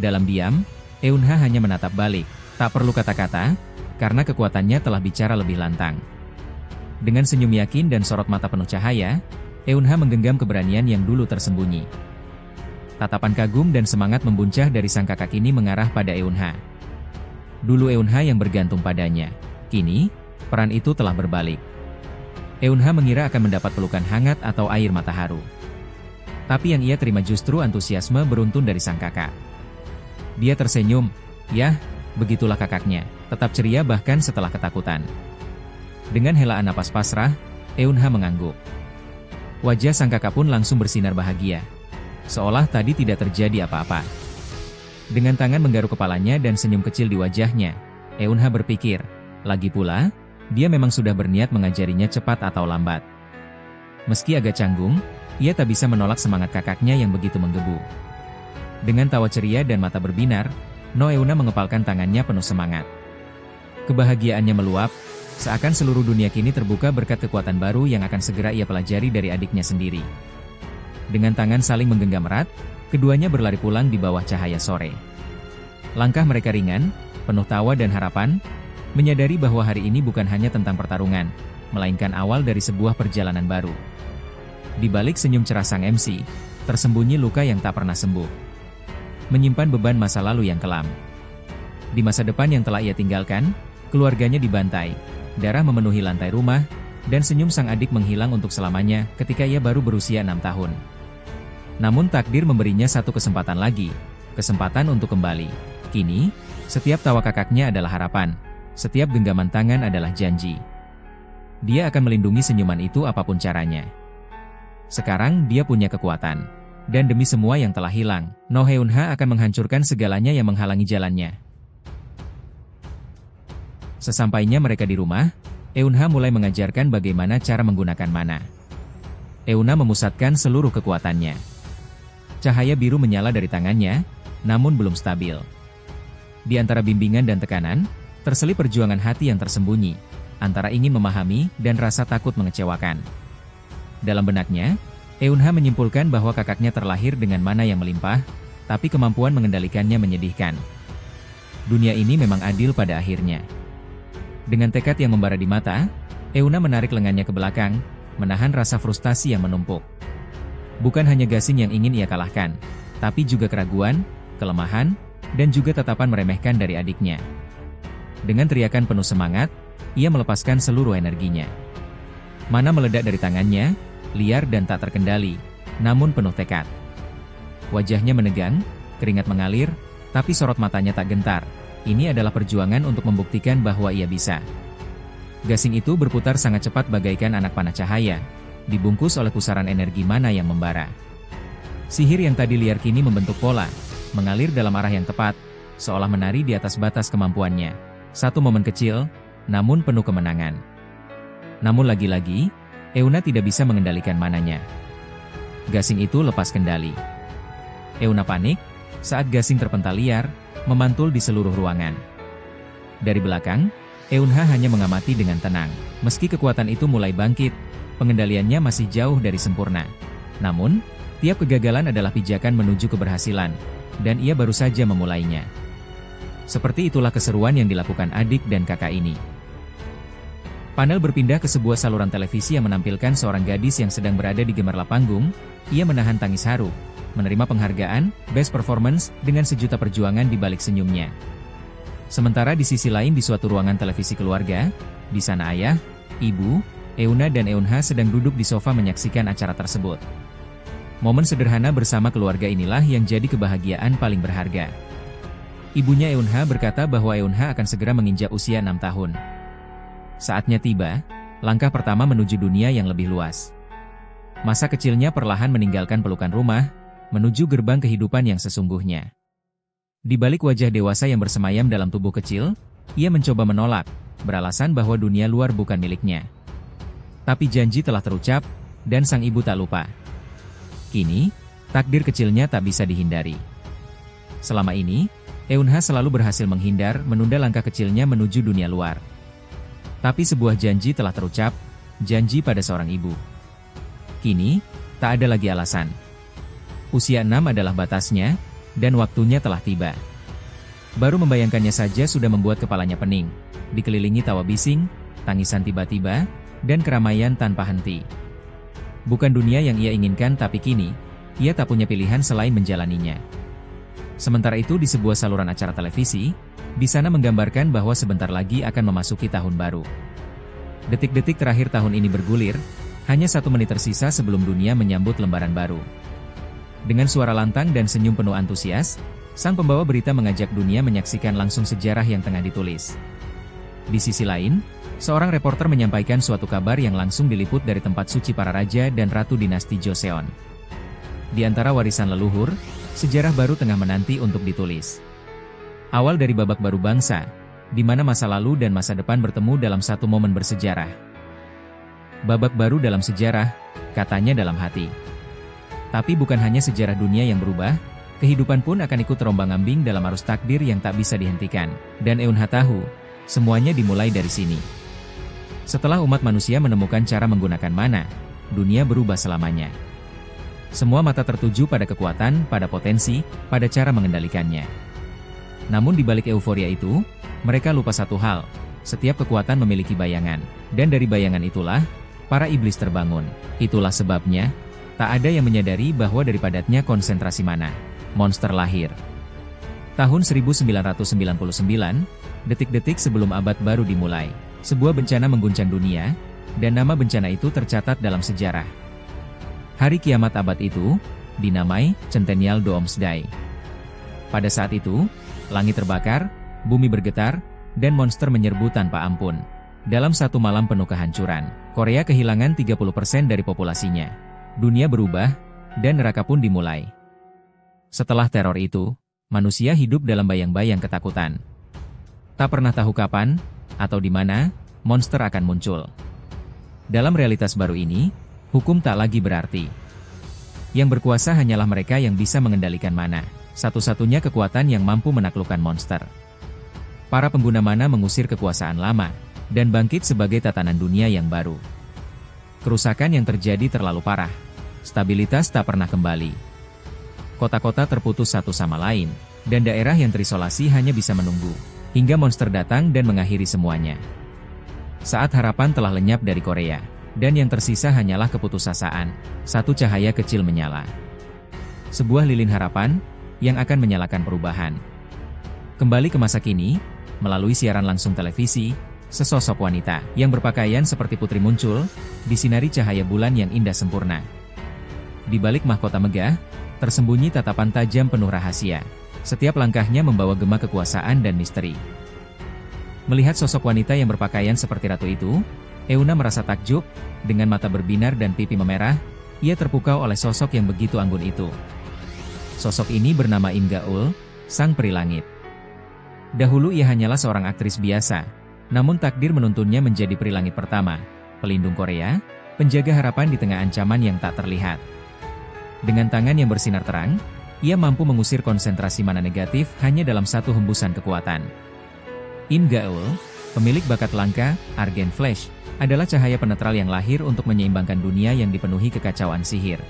A: Dalam diam, Eunha hanya menatap balik, tak perlu kata-kata, karena kekuatannya telah bicara lebih lantang. Dengan senyum yakin dan sorot mata penuh cahaya, Eunha menggenggam keberanian yang dulu tersembunyi. Tatapan kagum dan semangat membuncah dari sang kakak ini mengarah pada Eunha. Dulu Eunha yang bergantung padanya, kini, peran itu telah berbalik. Eunha mengira akan mendapat pelukan hangat atau air mata haru. Tapi yang ia terima justru antusiasme beruntun dari sang kakak. Dia tersenyum, "Yah, begitulah kakaknya, tetap ceria bahkan setelah ketakutan." Dengan helaan napas pasrah, Eunha mengangguk. Wajah sang kakak pun langsung bersinar bahagia, seolah tadi tidak terjadi apa-apa. Dengan tangan menggaruk kepalanya dan senyum kecil di wajahnya, Eunha berpikir, lagi pula, dia memang sudah berniat mengajarinya cepat atau lambat. Meski agak canggung, ia tak bisa menolak semangat kakaknya yang begitu menggebu. Dengan tawa ceria dan mata berbinar, Eunha mengepalkan tangannya penuh semangat. Kebahagiaannya meluap, seakan seluruh dunia kini terbuka berkat kekuatan baru yang akan segera ia pelajari dari adiknya sendiri. Dengan tangan saling menggenggam erat, keduanya berlari pulang di bawah cahaya sore. Langkah mereka ringan, penuh tawa dan harapan, menyadari bahwa hari ini bukan hanya tentang pertarungan, melainkan awal dari sebuah perjalanan baru. Di balik senyum cerah sang MC, tersembunyi luka yang tak pernah sembuh. Menyimpan beban masa lalu yang kelam. Di masa depan yang telah ia tinggalkan, keluarganya dibantai, darah memenuhi lantai rumah, dan senyum sang adik menghilang untuk selamanya ketika ia baru berusia 6 tahun. Namun takdir memberinya satu kesempatan lagi, kesempatan untuk kembali. Kini, setiap tawa kakaknya adalah harapan. Setiap genggaman tangan adalah janji. Dia akan melindungi senyuman itu apapun caranya. Sekarang dia punya kekuatan. Dan demi semua yang telah hilang, No Eun-ha akan menghancurkan segalanya yang menghalangi jalannya. Sesampainya mereka di rumah, Eun-ha mulai mengajarkan bagaimana cara menggunakan mana. Eun-ha memusatkan seluruh kekuatannya. Cahaya biru menyala dari tangannya, namun belum stabil. Di antara bimbingan dan tekanan, terselip perjuangan hati yang tersembunyi, antara ingin memahami dan rasa takut mengecewakan. Dalam benaknya, Eun-ha menyimpulkan bahwa kakaknya terlahir dengan mana yang melimpah, tapi kemampuan mengendalikannya menyedihkan. Dunia ini memang adil pada akhirnya. Dengan tekad yang membara di mata, Eun-ha menarik lengannya ke belakang, menahan rasa frustasi yang menumpuk. Bukan hanya gasing yang ingin ia kalahkan, tapi juga keraguan, kelemahan, dan juga tatapan meremehkan dari adiknya. Dengan teriakan penuh semangat, ia melepaskan seluruh energinya. Mana meledak dari tangannya, liar dan tak terkendali, namun penuh tekad. Wajahnya menegang, keringat mengalir, tapi sorot matanya tak gentar. Ini adalah perjuangan untuk membuktikan bahwa ia bisa. Gasing itu berputar sangat cepat bagaikan anak panah cahaya, dibungkus oleh pusaran energi mana yang membara. Sihir yang tadi liar kini membentuk pola, mengalir dalam arah yang tepat, seolah menari di atas batas kemampuannya. Satu momen kecil, namun penuh kemenangan. Namun lagi-lagi, Eun-ha tidak bisa mengendalikan mananya. Gasing itu lepas kendali. Eun-ha panik, saat gasing terpental liar, memantul di seluruh ruangan. Dari belakang, Eun-ha hanya mengamati dengan tenang. Meski kekuatan itu mulai bangkit, pengendaliannya masih jauh dari sempurna. Namun, tiap kegagalan adalah pijakan menuju keberhasilan, dan ia baru saja memulainya. Seperti itulah keseruan yang dilakukan adik dan kakak ini. Panel berpindah ke sebuah saluran televisi yang menampilkan seorang gadis yang sedang berada di gemerlap panggung. Ia menahan tangis haru, menerima penghargaan Best Performance dengan sejuta perjuangan di balik senyumnya. Sementara di sisi lain di suatu ruangan televisi keluarga, di sana ayah, ibu, Eun-ha dan Eun-ha sedang duduk di sofa menyaksikan acara tersebut. Momen sederhana bersama keluarga inilah yang jadi kebahagiaan paling berharga. Ibunya Eun-ha berkata bahwa Eun-ha akan segera menginjak usia 6 tahun. Saatnya tiba, langkah pertama menuju dunia yang lebih luas. Masa kecilnya perlahan meninggalkan pelukan rumah, menuju gerbang kehidupan yang sesungguhnya. Di balik wajah dewasa yang bersemayam dalam tubuh kecil, ia mencoba menolak, beralasan bahwa dunia luar bukan miliknya. Tapi janji telah terucap, dan sang ibu tak lupa. Kini, takdir kecilnya tak bisa dihindari. Selama ini, Eun-ha selalu berhasil menghindar, menunda langkah kecilnya menuju dunia luar. Tapi sebuah janji telah terucap, janji pada seorang ibu. Kini, tak ada lagi alasan. Usia 6 adalah batasnya, dan waktunya telah tiba. Baru membayangkannya saja sudah membuat kepalanya pening, dikelilingi tawa bising, tangisan tiba-tiba, dan keramaian tanpa henti. Bukan dunia yang ia inginkan tapi kini, ia tak punya pilihan selain menjalaninya. Sementara itu di sebuah saluran acara televisi, di sana menggambarkan bahwa sebentar lagi akan memasuki tahun baru. Detik-detik terakhir tahun ini bergulir, hanya 1 menit tersisa sebelum dunia menyambut lembaran baru. Dengan suara lantang dan senyum penuh antusias, sang pembawa berita mengajak dunia menyaksikan langsung sejarah yang tengah ditulis. Di sisi lain, seorang reporter menyampaikan suatu kabar yang langsung diliput dari tempat suci para raja dan ratu dinasti Joseon. Di antara warisan leluhur, sejarah baru tengah menanti untuk ditulis. Awal dari babak baru bangsa, di mana masa lalu dan masa depan bertemu dalam satu momen bersejarah. Babak baru dalam sejarah, katanya dalam hati. Tapi bukan hanya sejarah dunia yang berubah, kehidupan pun akan ikut terombang-ambing dalam arus takdir yang tak bisa dihentikan. Dan Eun-ha tahu, semuanya dimulai dari sini. Setelah umat manusia menemukan cara menggunakan mana, dunia berubah selamanya. Semua mata tertuju pada kekuatan, pada potensi, pada cara mengendalikannya. Namun di balik euforia itu, mereka lupa satu hal, setiap kekuatan memiliki bayangan, dan dari bayangan itulah, para iblis terbangun. Itulah sebabnya, tak ada yang menyadari bahwa dari padatnya konsentrasi mana, monster lahir. Tahun 1999, detik-detik sebelum abad baru dimulai, sebuah bencana mengguncang dunia, dan nama bencana itu tercatat dalam sejarah. Hari kiamat abad itu, dinamai Centennial Doomsday. Pada saat itu, langit terbakar, bumi bergetar, dan monster menyerbu tanpa ampun. Dalam satu malam penuh kehancuran, Korea kehilangan 30% dari populasinya. Dunia berubah, dan neraka pun dimulai. Setelah teror itu, manusia hidup dalam bayang-bayang ketakutan. Tak pernah tahu kapan, atau di mana, monster akan muncul. Dalam realitas baru ini, hukum tak lagi berarti. Yang berkuasa hanyalah mereka yang bisa mengendalikan mana, satu-satunya kekuatan yang mampu menaklukkan monster. Para pengguna mana mengusir kekuasaan lama, dan bangkit sebagai tatanan dunia yang baru. Kerusakan yang terjadi terlalu parah. Stabilitas tak pernah kembali. Kota-kota terputus satu sama lain, dan daerah yang terisolasi hanya bisa menunggu, hingga monster datang dan mengakhiri semuanya. Saat harapan telah lenyap dari Korea, dan yang tersisa hanyalah keputusasaan, satu cahaya kecil menyala. Sebuah lilin harapan, yang akan menyalakan perubahan. Kembali ke masa kini, melalui siaran langsung televisi, sesosok wanita yang berpakaian seperti putri muncul, disinari cahaya bulan yang indah sempurna. Di balik mahkota megah, tersembunyi tatapan tajam penuh rahasia. Setiap langkahnya membawa gema kekuasaan dan misteri. Melihat sosok wanita yang berpakaian seperti ratu itu, Euna merasa takjub, dengan mata berbinar dan pipi memerah, ia terpukau oleh sosok yang begitu anggun itu. Sosok ini bernama Im Gaul, sang peri langit. Dahulu ia hanyalah seorang aktris biasa, namun takdir menuntunnya menjadi peri langit pertama, pelindung Korea, penjaga harapan di tengah ancaman yang tak terlihat. Dengan tangan yang bersinar terang, ia mampu mengusir konsentrasi mana negatif hanya dalam satu hembusan kekuatan. Im Gaul, pemilik bakat langka, Argent Flash, adalah cahaya penetral yang lahir untuk menyeimbangkan dunia yang dipenuhi kekacauan sihir.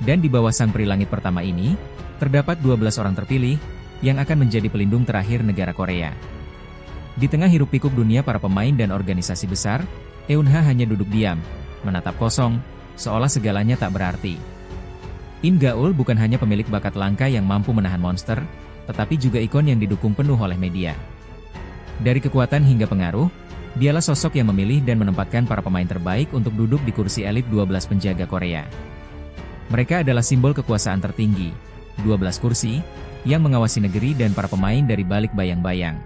A: Dan di bawah sang peri langit pertama ini, terdapat 12 orang terpilih, yang akan menjadi pelindung terakhir negara Korea. Di tengah hiruk-pikuk dunia para pemain dan organisasi besar, Eunha hanya duduk diam, menatap kosong, seolah segalanya tak berarti. Im Gaul bukan hanya pemilik bakat langka yang mampu menahan monster, tetapi juga ikon yang didukung penuh oleh media. Dari kekuatan hingga pengaruh, dialah sosok yang memilih dan menempatkan para pemain terbaik untuk duduk di kursi elit 12 penjaga Korea. Mereka adalah simbol kekuasaan tertinggi, 12 kursi, yang mengawasi negeri dan para pemain dari balik bayang-bayang.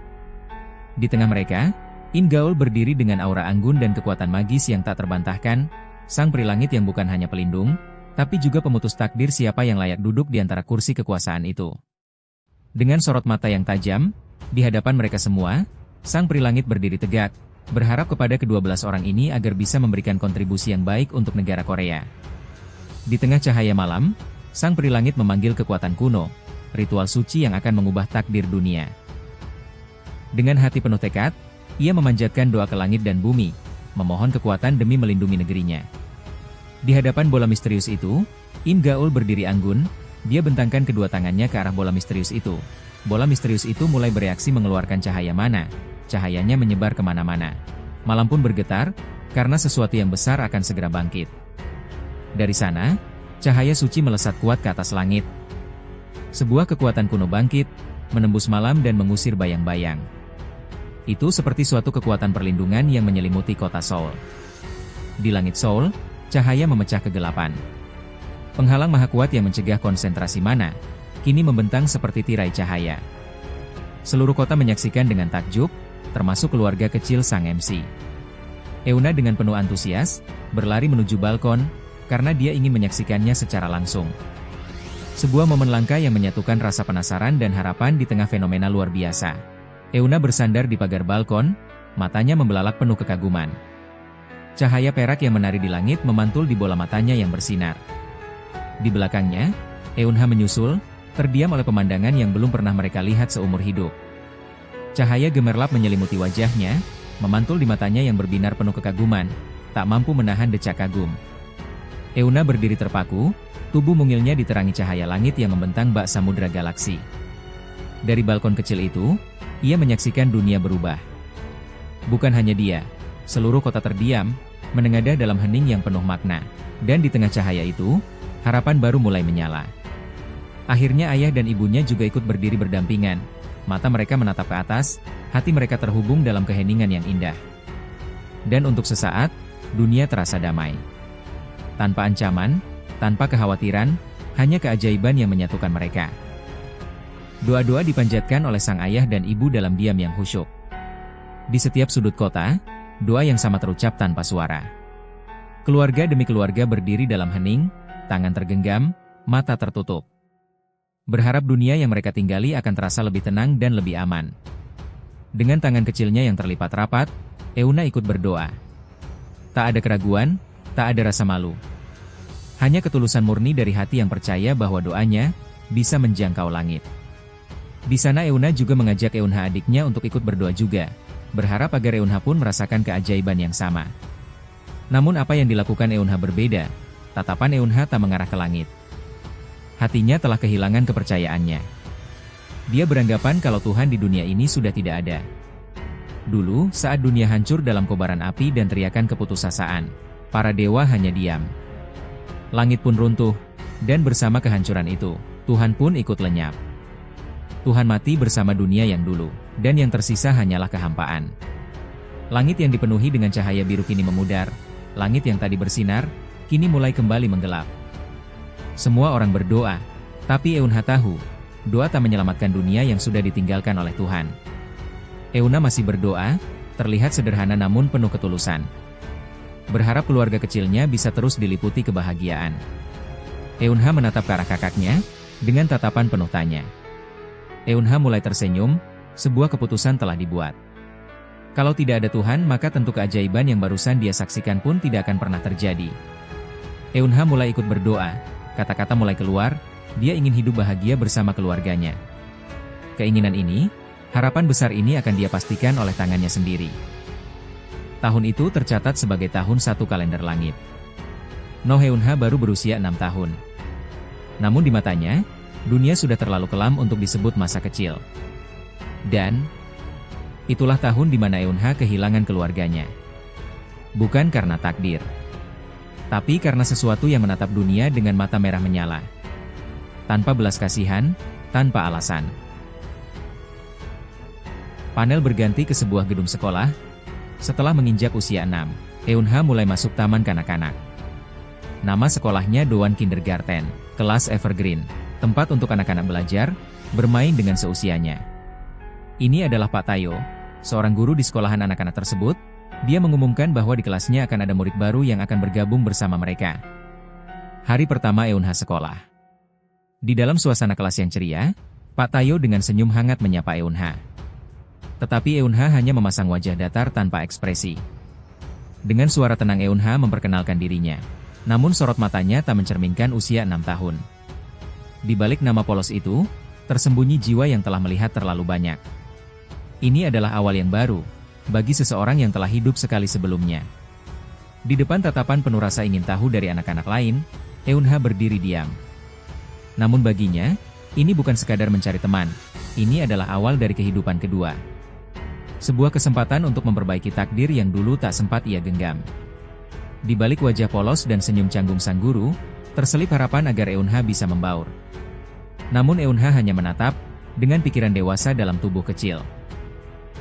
A: Di tengah mereka, Im Gaul berdiri dengan aura anggun dan kekuatan magis yang tak terbantahkan, sang peri langit yang bukan hanya pelindung, tapi juga pemutus takdir siapa yang layak duduk di antara kursi kekuasaan itu. Dengan sorot mata yang tajam, di hadapan mereka semua, sang peri langit berdiri tegak, berharap kepada ke-12 orang ini agar bisa memberikan kontribusi yang baik untuk negara Korea. Di tengah cahaya malam, sang peri langit memanggil kekuatan kuno, ritual suci yang akan mengubah takdir dunia. Dengan hati penuh tekad, ia memanjatkan doa ke langit dan bumi, memohon kekuatan demi melindungi negerinya. Di hadapan bola misterius itu, Im Gaul berdiri anggun, dia bentangkan kedua tangannya ke arah bola misterius itu. Bola misterius itu mulai bereaksi mengeluarkan cahaya mana, cahayanya menyebar kemana-mana. Malam pun bergetar, karena sesuatu yang besar akan segera bangkit. Dari sana, cahaya suci melesat kuat ke atas langit. Sebuah kekuatan kuno bangkit, menembus malam dan mengusir bayang-bayang. Itu seperti suatu kekuatan perlindungan yang menyelimuti kota Seoul. Di langit Seoul, cahaya memecah kegelapan. Penghalang maha kuat yang mencegah konsentrasi mana, kini membentang seperti tirai cahaya. Seluruh kota menyaksikan dengan takjub, termasuk keluarga kecil sang MC. Euna dengan penuh antusias, berlari menuju balkon, karena dia ingin menyaksikannya secara langsung. Sebuah momen langka yang menyatukan rasa penasaran dan harapan di tengah fenomena luar biasa. Euna bersandar di pagar balkon, matanya membelalak penuh kekaguman. Cahaya perak yang menari di langit memantul di bola matanya yang bersinar. Di belakangnya, Eunha menyusul, terdiam oleh pemandangan yang belum pernah mereka lihat seumur hidup. Cahaya gemerlap menyelimuti wajahnya, memantul di matanya yang berbinar penuh kekaguman, tak mampu menahan decak kagum. Euna berdiri terpaku, tubuh mungilnya diterangi cahaya langit yang membentang bak samudra galaksi. Dari balkon kecil itu, ia menyaksikan dunia berubah. Bukan hanya dia, seluruh kota terdiam, menengadah dalam hening yang penuh makna. Dan di tengah cahaya itu, harapan baru mulai menyala. Akhirnya ayah dan ibunya juga ikut berdiri berdampingan. Mata mereka menatap ke atas, hati mereka terhubung dalam keheningan yang indah. Dan untuk sesaat, dunia terasa damai. Tanpa ancaman, tanpa kekhawatiran, hanya keajaiban yang menyatukan mereka. Doa-doa dipanjatkan oleh sang ayah dan ibu dalam diam yang khusyuk. Di setiap sudut kota, doa yang sama terucap tanpa suara. Keluarga demi keluarga berdiri dalam hening, tangan tergenggam, mata tertutup. Berharap dunia yang mereka tinggali akan terasa lebih tenang dan lebih aman. Dengan tangan kecilnya yang terlipat rapat, Eunha ikut berdoa. Tak ada keraguan, tak ada rasa malu. Hanya ketulusan murni dari hati yang percaya bahwa doanya bisa menjangkau langit. Di sana Eunha juga mengajak Eunha adiknya untuk ikut berdoa juga, berharap agar Eunha pun merasakan keajaiban yang sama. Namun apa yang dilakukan Eunha berbeda, tatapan Eunha tak mengarah ke langit. Hatinya telah kehilangan kepercayaannya. Dia beranggapan kalau Tuhan di dunia ini sudah tidak ada. Dulu, saat dunia hancur dalam kobaran api dan teriakan keputusasaan, para dewa hanya diam. Langit pun runtuh, dan bersama kehancuran itu, Tuhan pun ikut lenyap. Tuhan mati bersama dunia yang dulu, dan yang tersisa hanyalah kehampaan. Langit yang dipenuhi dengan cahaya biru kini memudar, langit yang tadi bersinar, kini mulai kembali menggelap. Semua orang berdoa, tapi Eunha tahu, doa tak menyelamatkan dunia yang sudah ditinggalkan oleh Tuhan. Eunha masih berdoa, terlihat sederhana namun penuh ketulusan. Berharap keluarga kecilnya bisa terus diliputi kebahagiaan. Eunha menatap ke arah kakaknya, dengan tatapan penuh tanya. Eunha mulai tersenyum, sebuah keputusan telah dibuat. Kalau tidak ada Tuhan maka tentu keajaiban yang barusan dia saksikan pun tidak akan pernah terjadi. Eunha mulai ikut berdoa, kata-kata mulai keluar, dia ingin hidup bahagia bersama keluarganya. Keinginan ini, harapan besar ini akan dia pastikan oleh tangannya sendiri. Tahun itu tercatat sebagai tahun 1 kalender langit. No Eunha baru berusia 6 tahun. Namun di matanya, dunia sudah terlalu kelam untuk disebut masa kecil. Dan itulah tahun di mana Eunha kehilangan keluarganya. Bukan karena takdir, tapi karena sesuatu yang menatap dunia dengan mata merah menyala. Tanpa belas kasihan, tanpa alasan. Panel berganti ke sebuah gedung sekolah. Setelah menginjak usia 6, Eunha mulai masuk taman kanak-kanak. Nama sekolahnya Doan Kindergarten, kelas Evergreen, tempat untuk anak-anak belajar, bermain dengan seusianya. Ini adalah Pak Tayo, seorang guru di sekolahan anak-anak tersebut. Dia mengumumkan bahwa di kelasnya akan ada murid baru yang akan bergabung bersama mereka. Hari pertama Eunha sekolah. Di dalam suasana kelas yang ceria, Pak Tayo dengan senyum hangat menyapa Eunha. Tetapi Eunha hanya memasang wajah datar tanpa ekspresi. Dengan suara tenang Eunha memperkenalkan dirinya. Namun sorot matanya tak mencerminkan usia 6 tahun. Di balik nama polos itu, tersembunyi jiwa yang telah melihat terlalu banyak. Ini adalah awal yang baru, bagi seseorang yang telah hidup sekali sebelumnya. Di depan tatapan penuh rasa ingin tahu dari anak-anak lain, Eunha berdiri diam. Namun baginya, ini bukan sekadar mencari teman, ini adalah awal dari kehidupan kedua. Sebuah kesempatan untuk memperbaiki takdir yang dulu tak sempat ia genggam. Di balik wajah polos dan senyum canggung sang guru, terselip harapan agar Eunha bisa membaur. Namun Eunha hanya menatap, dengan pikiran dewasa dalam tubuh kecil.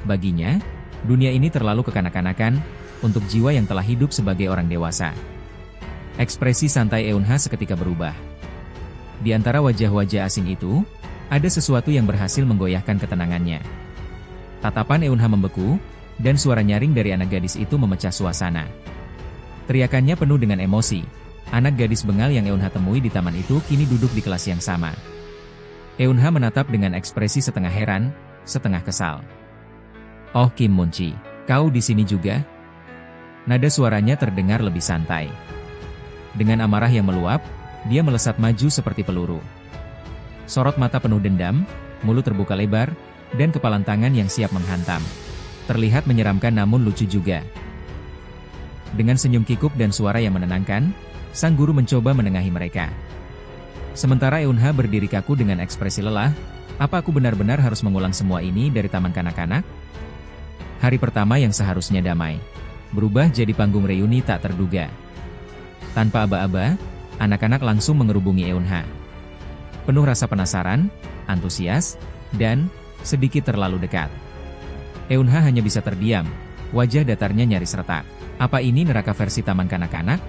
A: Baginya, dunia ini terlalu kekanak-kanakan, untuk jiwa yang telah hidup sebagai orang dewasa. Ekspresi santai Eunha seketika berubah. Di antara wajah-wajah asing itu, ada sesuatu yang berhasil menggoyahkan ketenangannya. Tatapan Eunha membeku, dan suara nyaring dari anak gadis itu memecah suasana. Teriakannya penuh dengan emosi. Anak gadis bengal yang Eunha temui di taman itu kini duduk di kelas yang sama. Eunha menatap dengan ekspresi setengah heran, setengah kesal. "Oh Kim Munchi, kau di sini juga?" Nada suaranya terdengar lebih santai. Dengan amarah yang meluap, dia melesat maju seperti peluru. Sorot mata penuh dendam, mulut terbuka lebar, dan kepalan tangan yang siap menghantam. Terlihat menyeramkan namun lucu juga. Dengan senyum kikuk dan suara yang menenangkan, sang guru mencoba menengahi mereka. Sementara Eunha berdiri kaku dengan ekspresi lelah, "Apa aku benar-benar harus mengulang semua ini dari taman kanak-kanak?" Hari pertama yang seharusnya damai, berubah jadi panggung reuni tak terduga. Tanpa aba-aba, anak-anak langsung mengerubungi Eunha. Penuh rasa penasaran, antusias, dan sedikit terlalu dekat. Eunha hanya bisa terdiam, wajah datarnya nyaris retak. Apa ini neraka versi taman kanak-kanak?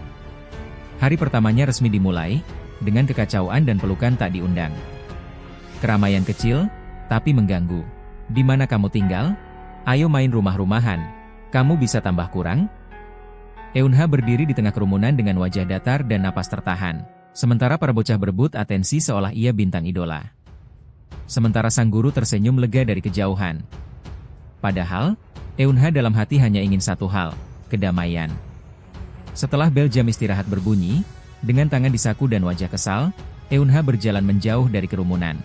A: Hari pertamanya resmi dimulai, dengan kekacauan dan pelukan tak diundang. Keramaian kecil, tapi mengganggu. "Di mana kamu tinggal? Ayo main rumah-rumahan. Kamu bisa tambah kurang?" Eunha berdiri di tengah kerumunan dengan wajah datar dan napas tertahan. Sementara para bocah berebut atensi seolah ia bintang idola. Sementara sang guru tersenyum lega dari kejauhan. Padahal, Eunha dalam hati hanya ingin satu hal, kedamaian. Setelah bel jam istirahat berbunyi, dengan tangan di saku dan wajah kesal, Eunha berjalan menjauh dari kerumunan.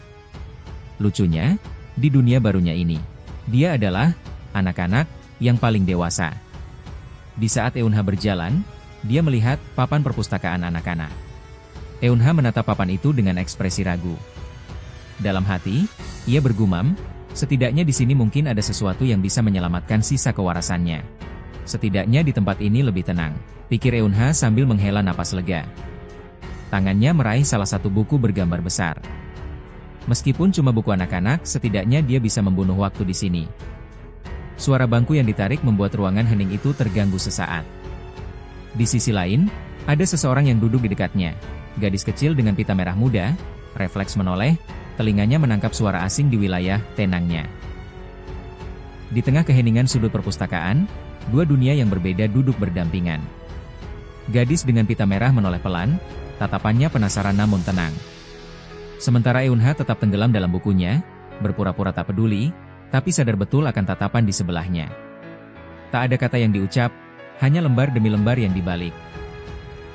A: Lucunya, di dunia barunya ini, dia adalah anak-anak yang paling dewasa. Di saat Eunha berjalan, dia melihat papan perpustakaan anak-anak. Eunha menatap papan itu dengan ekspresi ragu. Dalam hati, ia bergumam, setidaknya di sini mungkin ada sesuatu yang bisa menyelamatkan sisa kewarasannya. Setidaknya di tempat ini lebih tenang, pikir Eunha sambil menghela napas lega. Tangannya meraih salah satu buku bergambar besar. Meskipun cuma buku anak-anak, setidaknya dia bisa membunuh waktu di sini. Suara bangku yang ditarik membuat ruangan hening itu terganggu sesaat. Di sisi lain, ada seseorang yang duduk di dekatnya. Gadis kecil dengan pita merah muda, refleks menoleh, telinganya menangkap suara asing di wilayah tenangnya. Di tengah keheningan sudut perpustakaan, dua dunia yang berbeda duduk berdampingan. Gadis dengan pita merah menoleh pelan, tatapannya penasaran namun tenang. Sementara Eunha tetap tenggelam dalam bukunya, berpura-pura tak peduli, tapi sadar betul akan tatapan di sebelahnya. Tak ada kata yang diucap, hanya lembar demi lembar yang dibalik.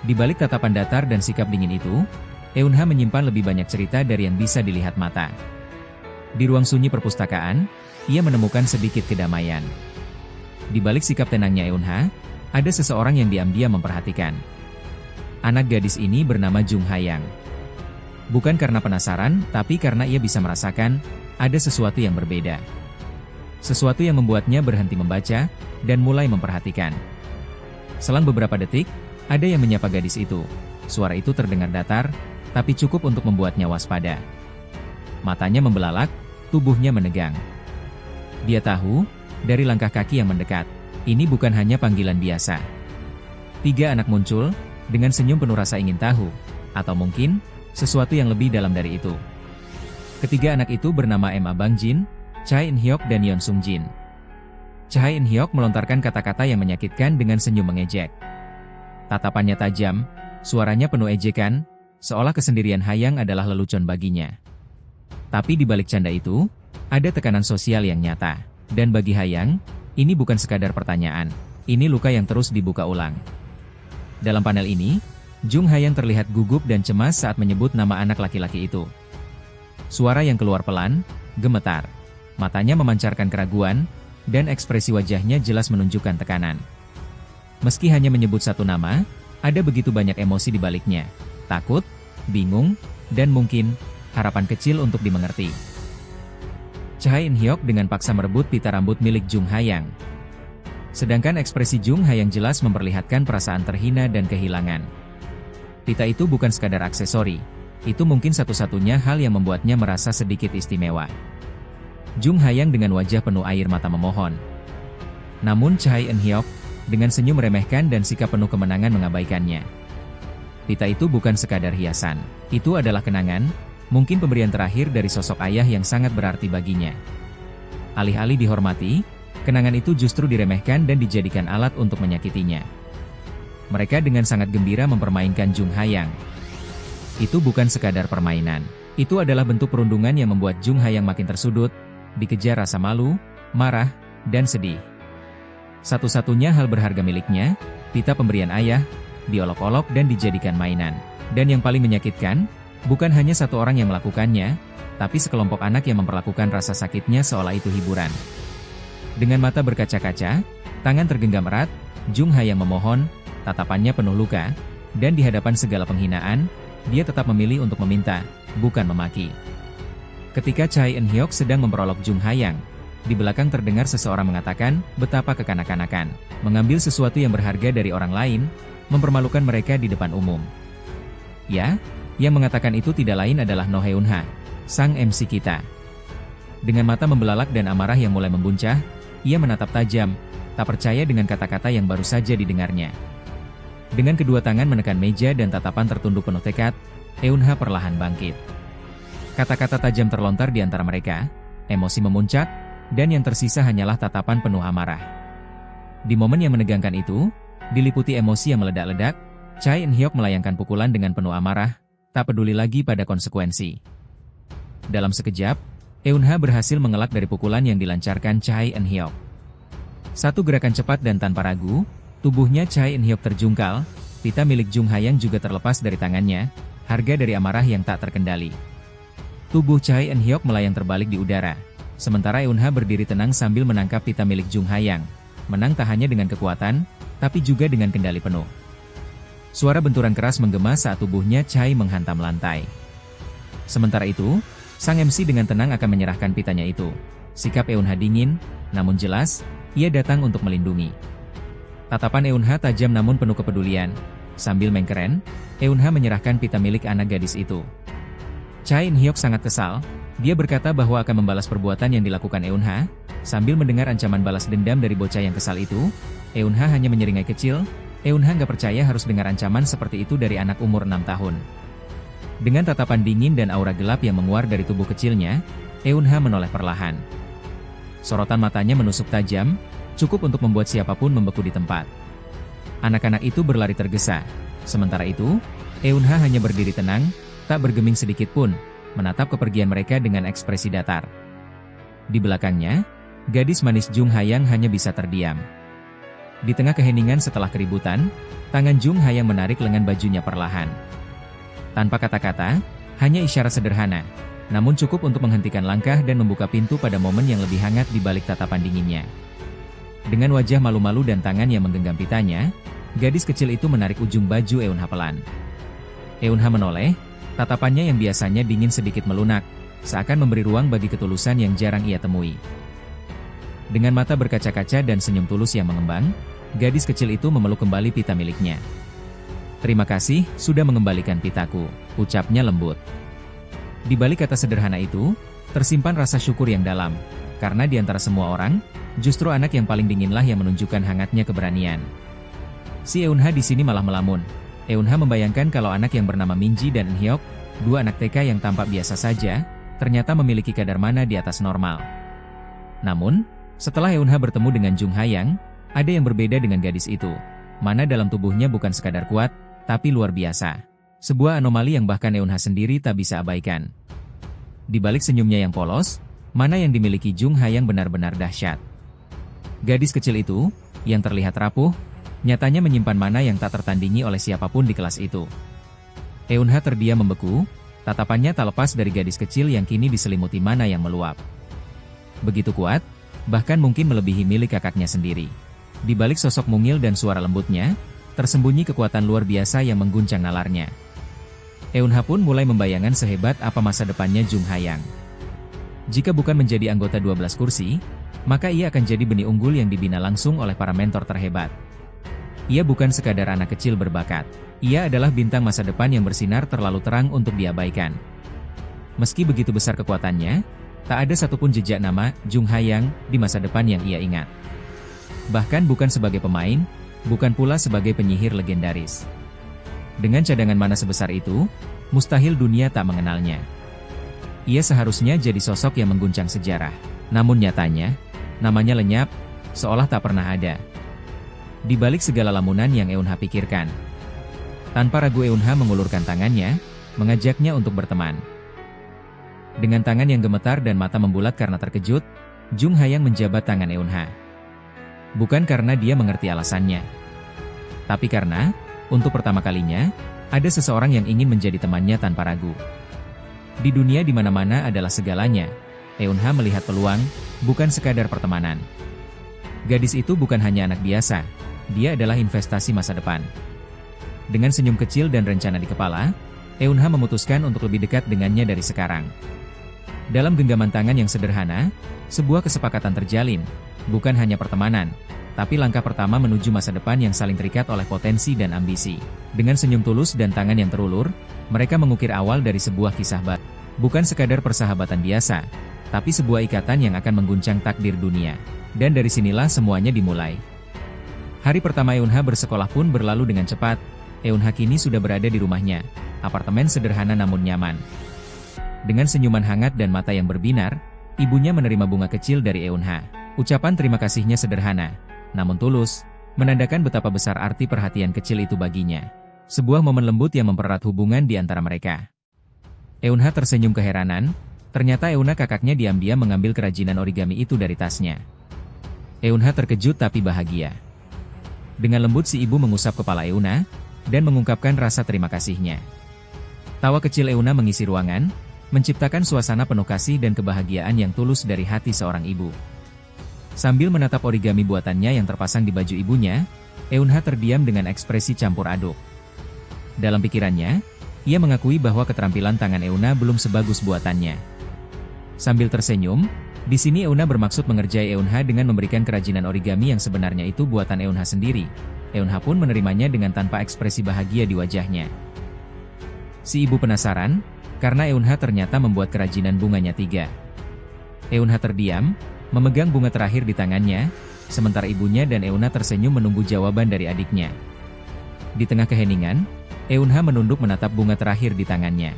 A: Di balik tatapan datar dan sikap dingin itu, Eunha menyimpan lebih banyak cerita dari yang bisa dilihat mata. Di ruang sunyi perpustakaan, ia menemukan sedikit kedamaian. Di balik sikap tenangnya Eunha, ada seseorang yang diam-diam memperhatikan. Anak gadis ini bernama Jung Hayang. Bukan karena penasaran, tapi karena ia bisa merasakan, ada sesuatu yang berbeda. Sesuatu yang membuatnya berhenti membaca, dan mulai memperhatikan. Selang beberapa detik, ada yang menyapa gadis itu. Suara itu terdengar datar, tapi cukup untuk membuatnya waspada. Matanya membelalak, tubuhnya menegang. Dia tahu, dari langkah kaki yang mendekat, ini bukan hanya panggilan biasa. Tiga anak muncul, dengan senyum penuh rasa ingin tahu, atau mungkin, sesuatu yang lebih dalam dari itu. Ketiga anak itu bernama Emma Bang Jin, Chae In Hyuk dan Yeon Sung Jin. Chae In Hyuk melontarkan kata-kata yang menyakitkan dengan senyum mengejek. Tatapannya tajam, suaranya penuh ejekan, seolah kesendirian Hayang adalah lelucon baginya. Tapi di balik canda itu, ada tekanan sosial yang nyata. Dan bagi Hayang, ini bukan sekadar pertanyaan, ini luka yang terus dibuka ulang. Dalam panel ini, Jung Hayang terlihat gugup dan cemas saat menyebut nama anak laki-laki itu. Suara yang keluar pelan, gemetar. Matanya memancarkan keraguan, dan ekspresi wajahnya jelas menunjukkan tekanan. Meski hanya menyebut satu nama, ada begitu banyak emosi di baliknya. Takut, bingung, dan mungkin, harapan kecil untuk dimengerti. Chae In Hyuk dengan paksa merebut pita rambut milik Jung Hayang. Sedangkan ekspresi Jung Hayang jelas memperlihatkan perasaan terhina dan kehilangan. Pita itu bukan sekadar aksesori, itu mungkin satu-satunya hal yang membuatnya merasa sedikit istimewa. Jung Hayang dengan wajah penuh air mata memohon. Namun Chae In Hyuk, dengan senyum meremehkan dan sikap penuh kemenangan mengabaikannya. Pita itu bukan sekadar hiasan, itu adalah kenangan, mungkin pemberian terakhir dari sosok ayah yang sangat berarti baginya. Alih-alih dihormati, kenangan itu justru diremehkan dan dijadikan alat untuk menyakitinya. Mereka dengan sangat gembira mempermainkan Jung Hayang. Itu bukan sekadar permainan, itu adalah bentuk perundungan yang membuat Jung Hayang makin tersudut, dikejar rasa malu, marah, dan sedih. Satu-satunya hal berharga miliknya, pita pemberian ayah, diolok-olok dan dijadikan mainan. Dan yang paling menyakitkan, bukan hanya satu orang yang melakukannya, tapi sekelompok anak yang memperlakukan rasa sakitnya seolah itu hiburan. Dengan mata berkaca-kaca, tangan tergenggam erat, Jung Hayang memohon, tatapannya penuh luka, dan di hadapan segala penghinaan, dia tetap memilih untuk meminta, bukan memaki. Ketika Chae In Hyuk sedang memperolok Jung Hayang, di belakang terdengar seseorang mengatakan, betapa kekanak-kanakan, mengambil sesuatu yang berharga dari orang lain, mempermalukan mereka di depan umum. Ya, yang mengatakan itu tidak lain adalah No Eunha, sang MC kita. Dengan mata membelalak dan amarah yang mulai membuncah, ia menatap tajam, tak percaya dengan kata-kata yang baru saja didengarnya. Dengan kedua tangan menekan meja dan tatapan tertunduk penuh tekad, Eunha perlahan bangkit. Kata-kata tajam terlontar di antara mereka, emosi memuncak, dan yang tersisa hanyalah tatapan penuh amarah. Di momen yang menegangkan itu, diliputi emosi yang meledak-ledak, Chae In Hyuk melayangkan pukulan dengan penuh amarah, tak peduli lagi pada konsekuensi. Dalam sekejap, Eunha berhasil mengelak dari pukulan yang dilancarkan Chae In-hyuk. Satu gerakan cepat dan tanpa ragu, tubuhnya Chae In-hyuk terjungkal, pita milik Jung Hayang juga terlepas dari tangannya, harga dari amarah yang tak terkendali. Tubuh Chae In-hyuk melayang terbalik di udara, sementara Eunha berdiri tenang sambil menangkap pita milik Jung Hayang, menang tak hanya dengan kekuatan, tapi juga dengan kendali penuh. Suara benturan keras menggema saat tubuhnya Chae menghantam lantai. Sementara itu, sang MC dengan tenang akan menyerahkan pitanya itu. Sikap Eunha dingin, namun jelas, ia datang untuk melindungi. Tatapan Eunha tajam namun penuh kepedulian. Sambil mengkeren, Eunha menyerahkan pita milik anak gadis itu. Chae In-hyuk sangat kesal, dia berkata bahwa akan membalas perbuatan yang dilakukan Eunha. Sambil mendengar ancaman balas dendam dari bocah yang kesal itu, Eunha hanya menyeringai kecil. Eunha nggak percaya harus dengar ancaman seperti itu dari anak umur 6 tahun. Dengan tatapan dingin dan aura gelap yang menguar dari tubuh kecilnya, Eunha menoleh perlahan. Sorotan matanya menusuk tajam, cukup untuk membuat siapapun membeku di tempat. Anak-anak itu berlari tergesa. Sementara itu, Eunha hanya berdiri tenang, tak bergeming sedikit pun, menatap kepergian mereka dengan ekspresi datar. Di belakangnya, gadis manis Jung Hayang hanya bisa terdiam. Di tengah keheningan setelah keributan, tangan Jung Hayang menarik lengan bajunya perlahan. Tanpa kata-kata, hanya isyarat sederhana, namun cukup untuk menghentikan langkah dan membuka pintu pada momen yang lebih hangat di balik tatapan dinginnya. Dengan wajah malu-malu dan tangan yang menggenggam pitanya, gadis kecil itu menarik ujung baju Eunha pelan. Eunha menoleh, tatapannya yang biasanya dingin sedikit melunak, seakan memberi ruang bagi ketulusan yang jarang ia temui. Dengan mata berkaca-kaca dan senyum tulus yang mengembang, gadis kecil itu memeluk kembali pita miliknya. "Terima kasih, sudah mengembalikan pitaku," ucapnya lembut. Di balik kata sederhana itu, tersimpan rasa syukur yang dalam, karena di antara semua orang, justru anak yang paling dinginlah yang menunjukkan hangatnya keberanian. Si Eunha di sini malah melamun. Eunha membayangkan kalau anak yang bernama Minji dan In-hyuk, dua anak TK yang tampak biasa saja, ternyata memiliki kadar mana di atas normal. Namun, setelah Eunha bertemu dengan Jung Hayang, ada yang berbeda dengan gadis itu. Mana dalam tubuhnya bukan sekadar kuat, tapi luar biasa. Sebuah anomali yang bahkan Eunha sendiri tak bisa abaikan. Di balik senyumnya yang polos, mana yang dimiliki Jung Hayang benar-benar dahsyat. Gadis kecil itu, yang terlihat rapuh, nyatanya menyimpan mana yang tak tertandingi oleh siapapun di kelas itu. Eunha terdiam membeku, tatapannya tak lepas dari gadis kecil yang kini diselimuti mana yang meluap. Begitu kuat, bahkan mungkin melebihi milik kakaknya sendiri. Di balik sosok mungil dan suara lembutnya, tersembunyi kekuatan luar biasa yang mengguncang nalarnya. Eunha pun mulai membayangkan sehebat apa masa depannya Jung Hayang. Jika bukan menjadi anggota 12 kursi, maka ia akan jadi benih unggul yang dibina langsung oleh para mentor terhebat. Ia bukan sekadar anak kecil berbakat. Ia adalah bintang masa depan yang bersinar terlalu terang untuk diabaikan. Meski begitu besar kekuatannya, tak ada satupun jejak nama Jung Hayang di masa depan yang ia ingat. Bahkan bukan sebagai pemain, bukan pula sebagai penyihir legendaris. Dengan cadangan mana sebesar itu, mustahil dunia tak mengenalnya. Ia seharusnya jadi sosok yang mengguncang sejarah. Namun nyatanya, namanya lenyap, seolah tak pernah ada. Di balik segala lamunan yang Eunha pikirkan, tanpa ragu Eunha mengulurkan tangannya, mengajaknya untuk berteman. Dengan tangan yang gemetar dan mata membulat karena terkejut, Jung Hayang menjabat tangan Eunha. Bukan karena dia mengerti alasannya, tapi karena, untuk pertama kalinya, ada seseorang yang ingin menjadi temannya tanpa ragu. Di dunia di mana-mana adalah segalanya, Eunha melihat peluang, bukan sekadar pertemanan. Gadis itu bukan hanya anak biasa, dia adalah investasi masa depan. Dengan senyum kecil dan rencana di kepala, Eunha memutuskan untuk lebih dekat dengannya dari sekarang. Dalam genggaman tangan yang sederhana, sebuah kesepakatan terjalin, bukan hanya pertemanan, tapi langkah pertama menuju masa depan yang saling terikat oleh potensi dan ambisi. Dengan senyum tulus dan tangan yang terulur, mereka mengukir awal dari sebuah kisah baru. Bukan sekadar persahabatan biasa, tapi sebuah ikatan yang akan mengguncang takdir dunia. Dan dari sinilah semuanya dimulai. Hari pertama Eunha bersekolah pun berlalu dengan cepat. Eunha kini sudah berada di rumahnya, apartemen sederhana namun nyaman. Dengan senyuman hangat dan mata yang berbinar, ibunya menerima bunga kecil dari Eunha. Ucapan terima kasihnya sederhana, namun tulus, menandakan betapa besar arti perhatian kecil itu baginya. Sebuah momen lembut yang mempererat hubungan di antara mereka. Eunha tersenyum keheranan, ternyata Euna kakaknya diam-diam mengambil kerajinan origami itu dari tasnya. Eunha terkejut tapi bahagia. Dengan lembut si ibu mengusap kepala Euna, dan mengungkapkan rasa terima kasihnya. Tawa kecil Euna mengisi ruangan, menciptakan suasana penuh kasih dan kebahagiaan yang tulus dari hati seorang ibu. Sambil menatap origami buatannya yang terpasang di baju ibunya, Eunha terdiam dengan ekspresi campur aduk. Dalam pikirannya, ia mengakui bahwa keterampilan tangan Euna belum sebagus buatannya. Sambil tersenyum, di sini Euna bermaksud mengerjai Eunha dengan memberikan kerajinan origami yang sebenarnya itu buatan Eunha sendiri. Eunha pun menerimanya dengan tanpa ekspresi bahagia di wajahnya. Si ibu penasaran, karena Eunha ternyata membuat kerajinan bunganya 3. Eunha terdiam, memegang bunga terakhir di tangannya, sementara ibunya dan Euna tersenyum menunggu jawaban dari adiknya. Di tengah keheningan, Eunha menunduk menatap bunga terakhir di tangannya.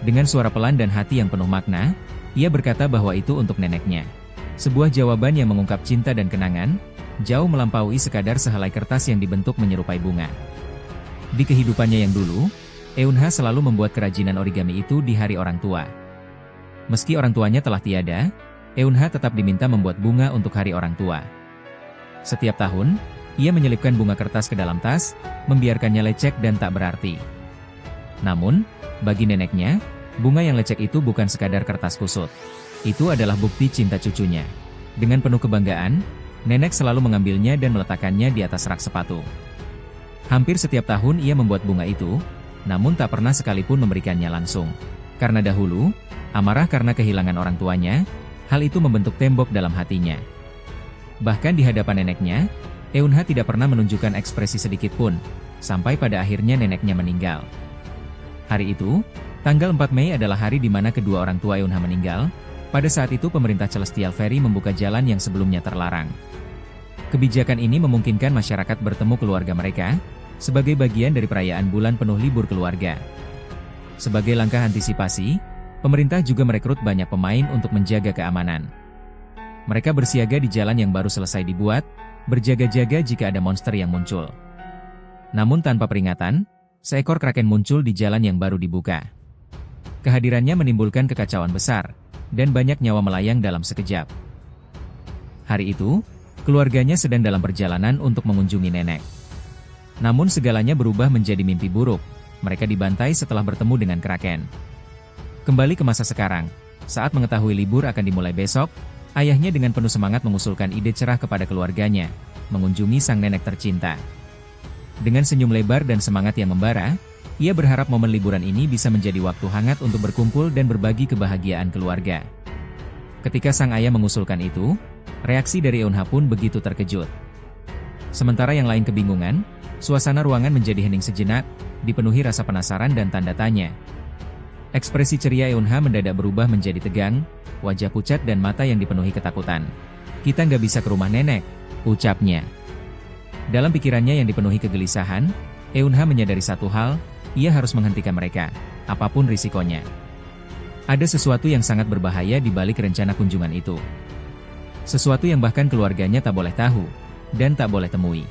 A: Dengan suara pelan dan hati yang penuh makna, ia berkata bahwa itu untuk neneknya. Sebuah jawaban yang mengungkap cinta dan kenangan, jauh melampaui sekadar sehelai kertas yang dibentuk menyerupai bunga. Di kehidupannya yang dulu, Eunha selalu membuat kerajinan origami itu di hari orang tua. Meski orang tuanya telah tiada, Eunha tetap diminta membuat bunga untuk hari orang tua. Setiap tahun, ia menyelipkan bunga kertas ke dalam tas, membiarkannya lecek dan tak berarti. Namun, bagi neneknya, bunga yang lecek itu bukan sekadar kertas kusut. Itu adalah bukti cinta cucunya. Dengan penuh kebanggaan, nenek selalu mengambilnya dan meletakkannya di atas rak sepatu. Hampir setiap tahun ia membuat bunga itu, namun tak pernah sekalipun memberikannya langsung. Karena dahulu, amarah karena kehilangan orang tuanya, hal itu membentuk tembok dalam hatinya. Bahkan di hadapan neneknya, Eunha tidak pernah menunjukkan ekspresi sedikit pun, sampai pada akhirnya neneknya meninggal. Hari itu, tanggal 4 Mei adalah hari di mana kedua orang tua Eunha meninggal. Pada saat itu pemerintah Celestial Fairy membuka jalan yang sebelumnya terlarang. Kebijakan ini memungkinkan masyarakat bertemu keluarga mereka, sebagai bagian dari perayaan bulan penuh libur keluarga. Sebagai langkah antisipasi, pemerintah juga merekrut banyak pemain untuk menjaga keamanan. Mereka bersiaga di jalan yang baru selesai dibuat, berjaga-jaga jika ada monster yang muncul. Namun tanpa peringatan, seekor kraken muncul di jalan yang baru dibuka. Kehadirannya menimbulkan kekacauan besar, dan banyak nyawa melayang dalam sekejap. Hari itu, keluarganya sedang dalam perjalanan untuk mengunjungi nenek. Namun segalanya berubah menjadi mimpi buruk, mereka dibantai setelah bertemu dengan kraken. Kembali ke masa sekarang, saat mengetahui libur akan dimulai besok, ayahnya dengan penuh semangat mengusulkan ide cerah kepada keluarganya, mengunjungi sang nenek tercinta. Dengan senyum lebar dan semangat yang membara, ia berharap momen liburan ini bisa menjadi waktu hangat untuk berkumpul dan berbagi kebahagiaan keluarga. Ketika sang ayah mengusulkan itu, reaksi dari Eunha pun begitu terkejut. Sementara yang lain kebingungan, suasana ruangan menjadi hening sejenak, dipenuhi rasa penasaran dan tanda tanya. Ekspresi ceria Eunha mendadak berubah menjadi tegang, wajah pucat dan mata yang dipenuhi ketakutan. "Kita nggak bisa ke rumah nenek," ucapnya. Dalam pikirannya yang dipenuhi kegelisahan, Eunha menyadari satu hal, ia harus menghentikan mereka, apapun risikonya. Ada sesuatu yang sangat berbahaya di balik rencana kunjungan itu. Sesuatu yang bahkan keluarganya tak boleh tahu, dan tak boleh temui.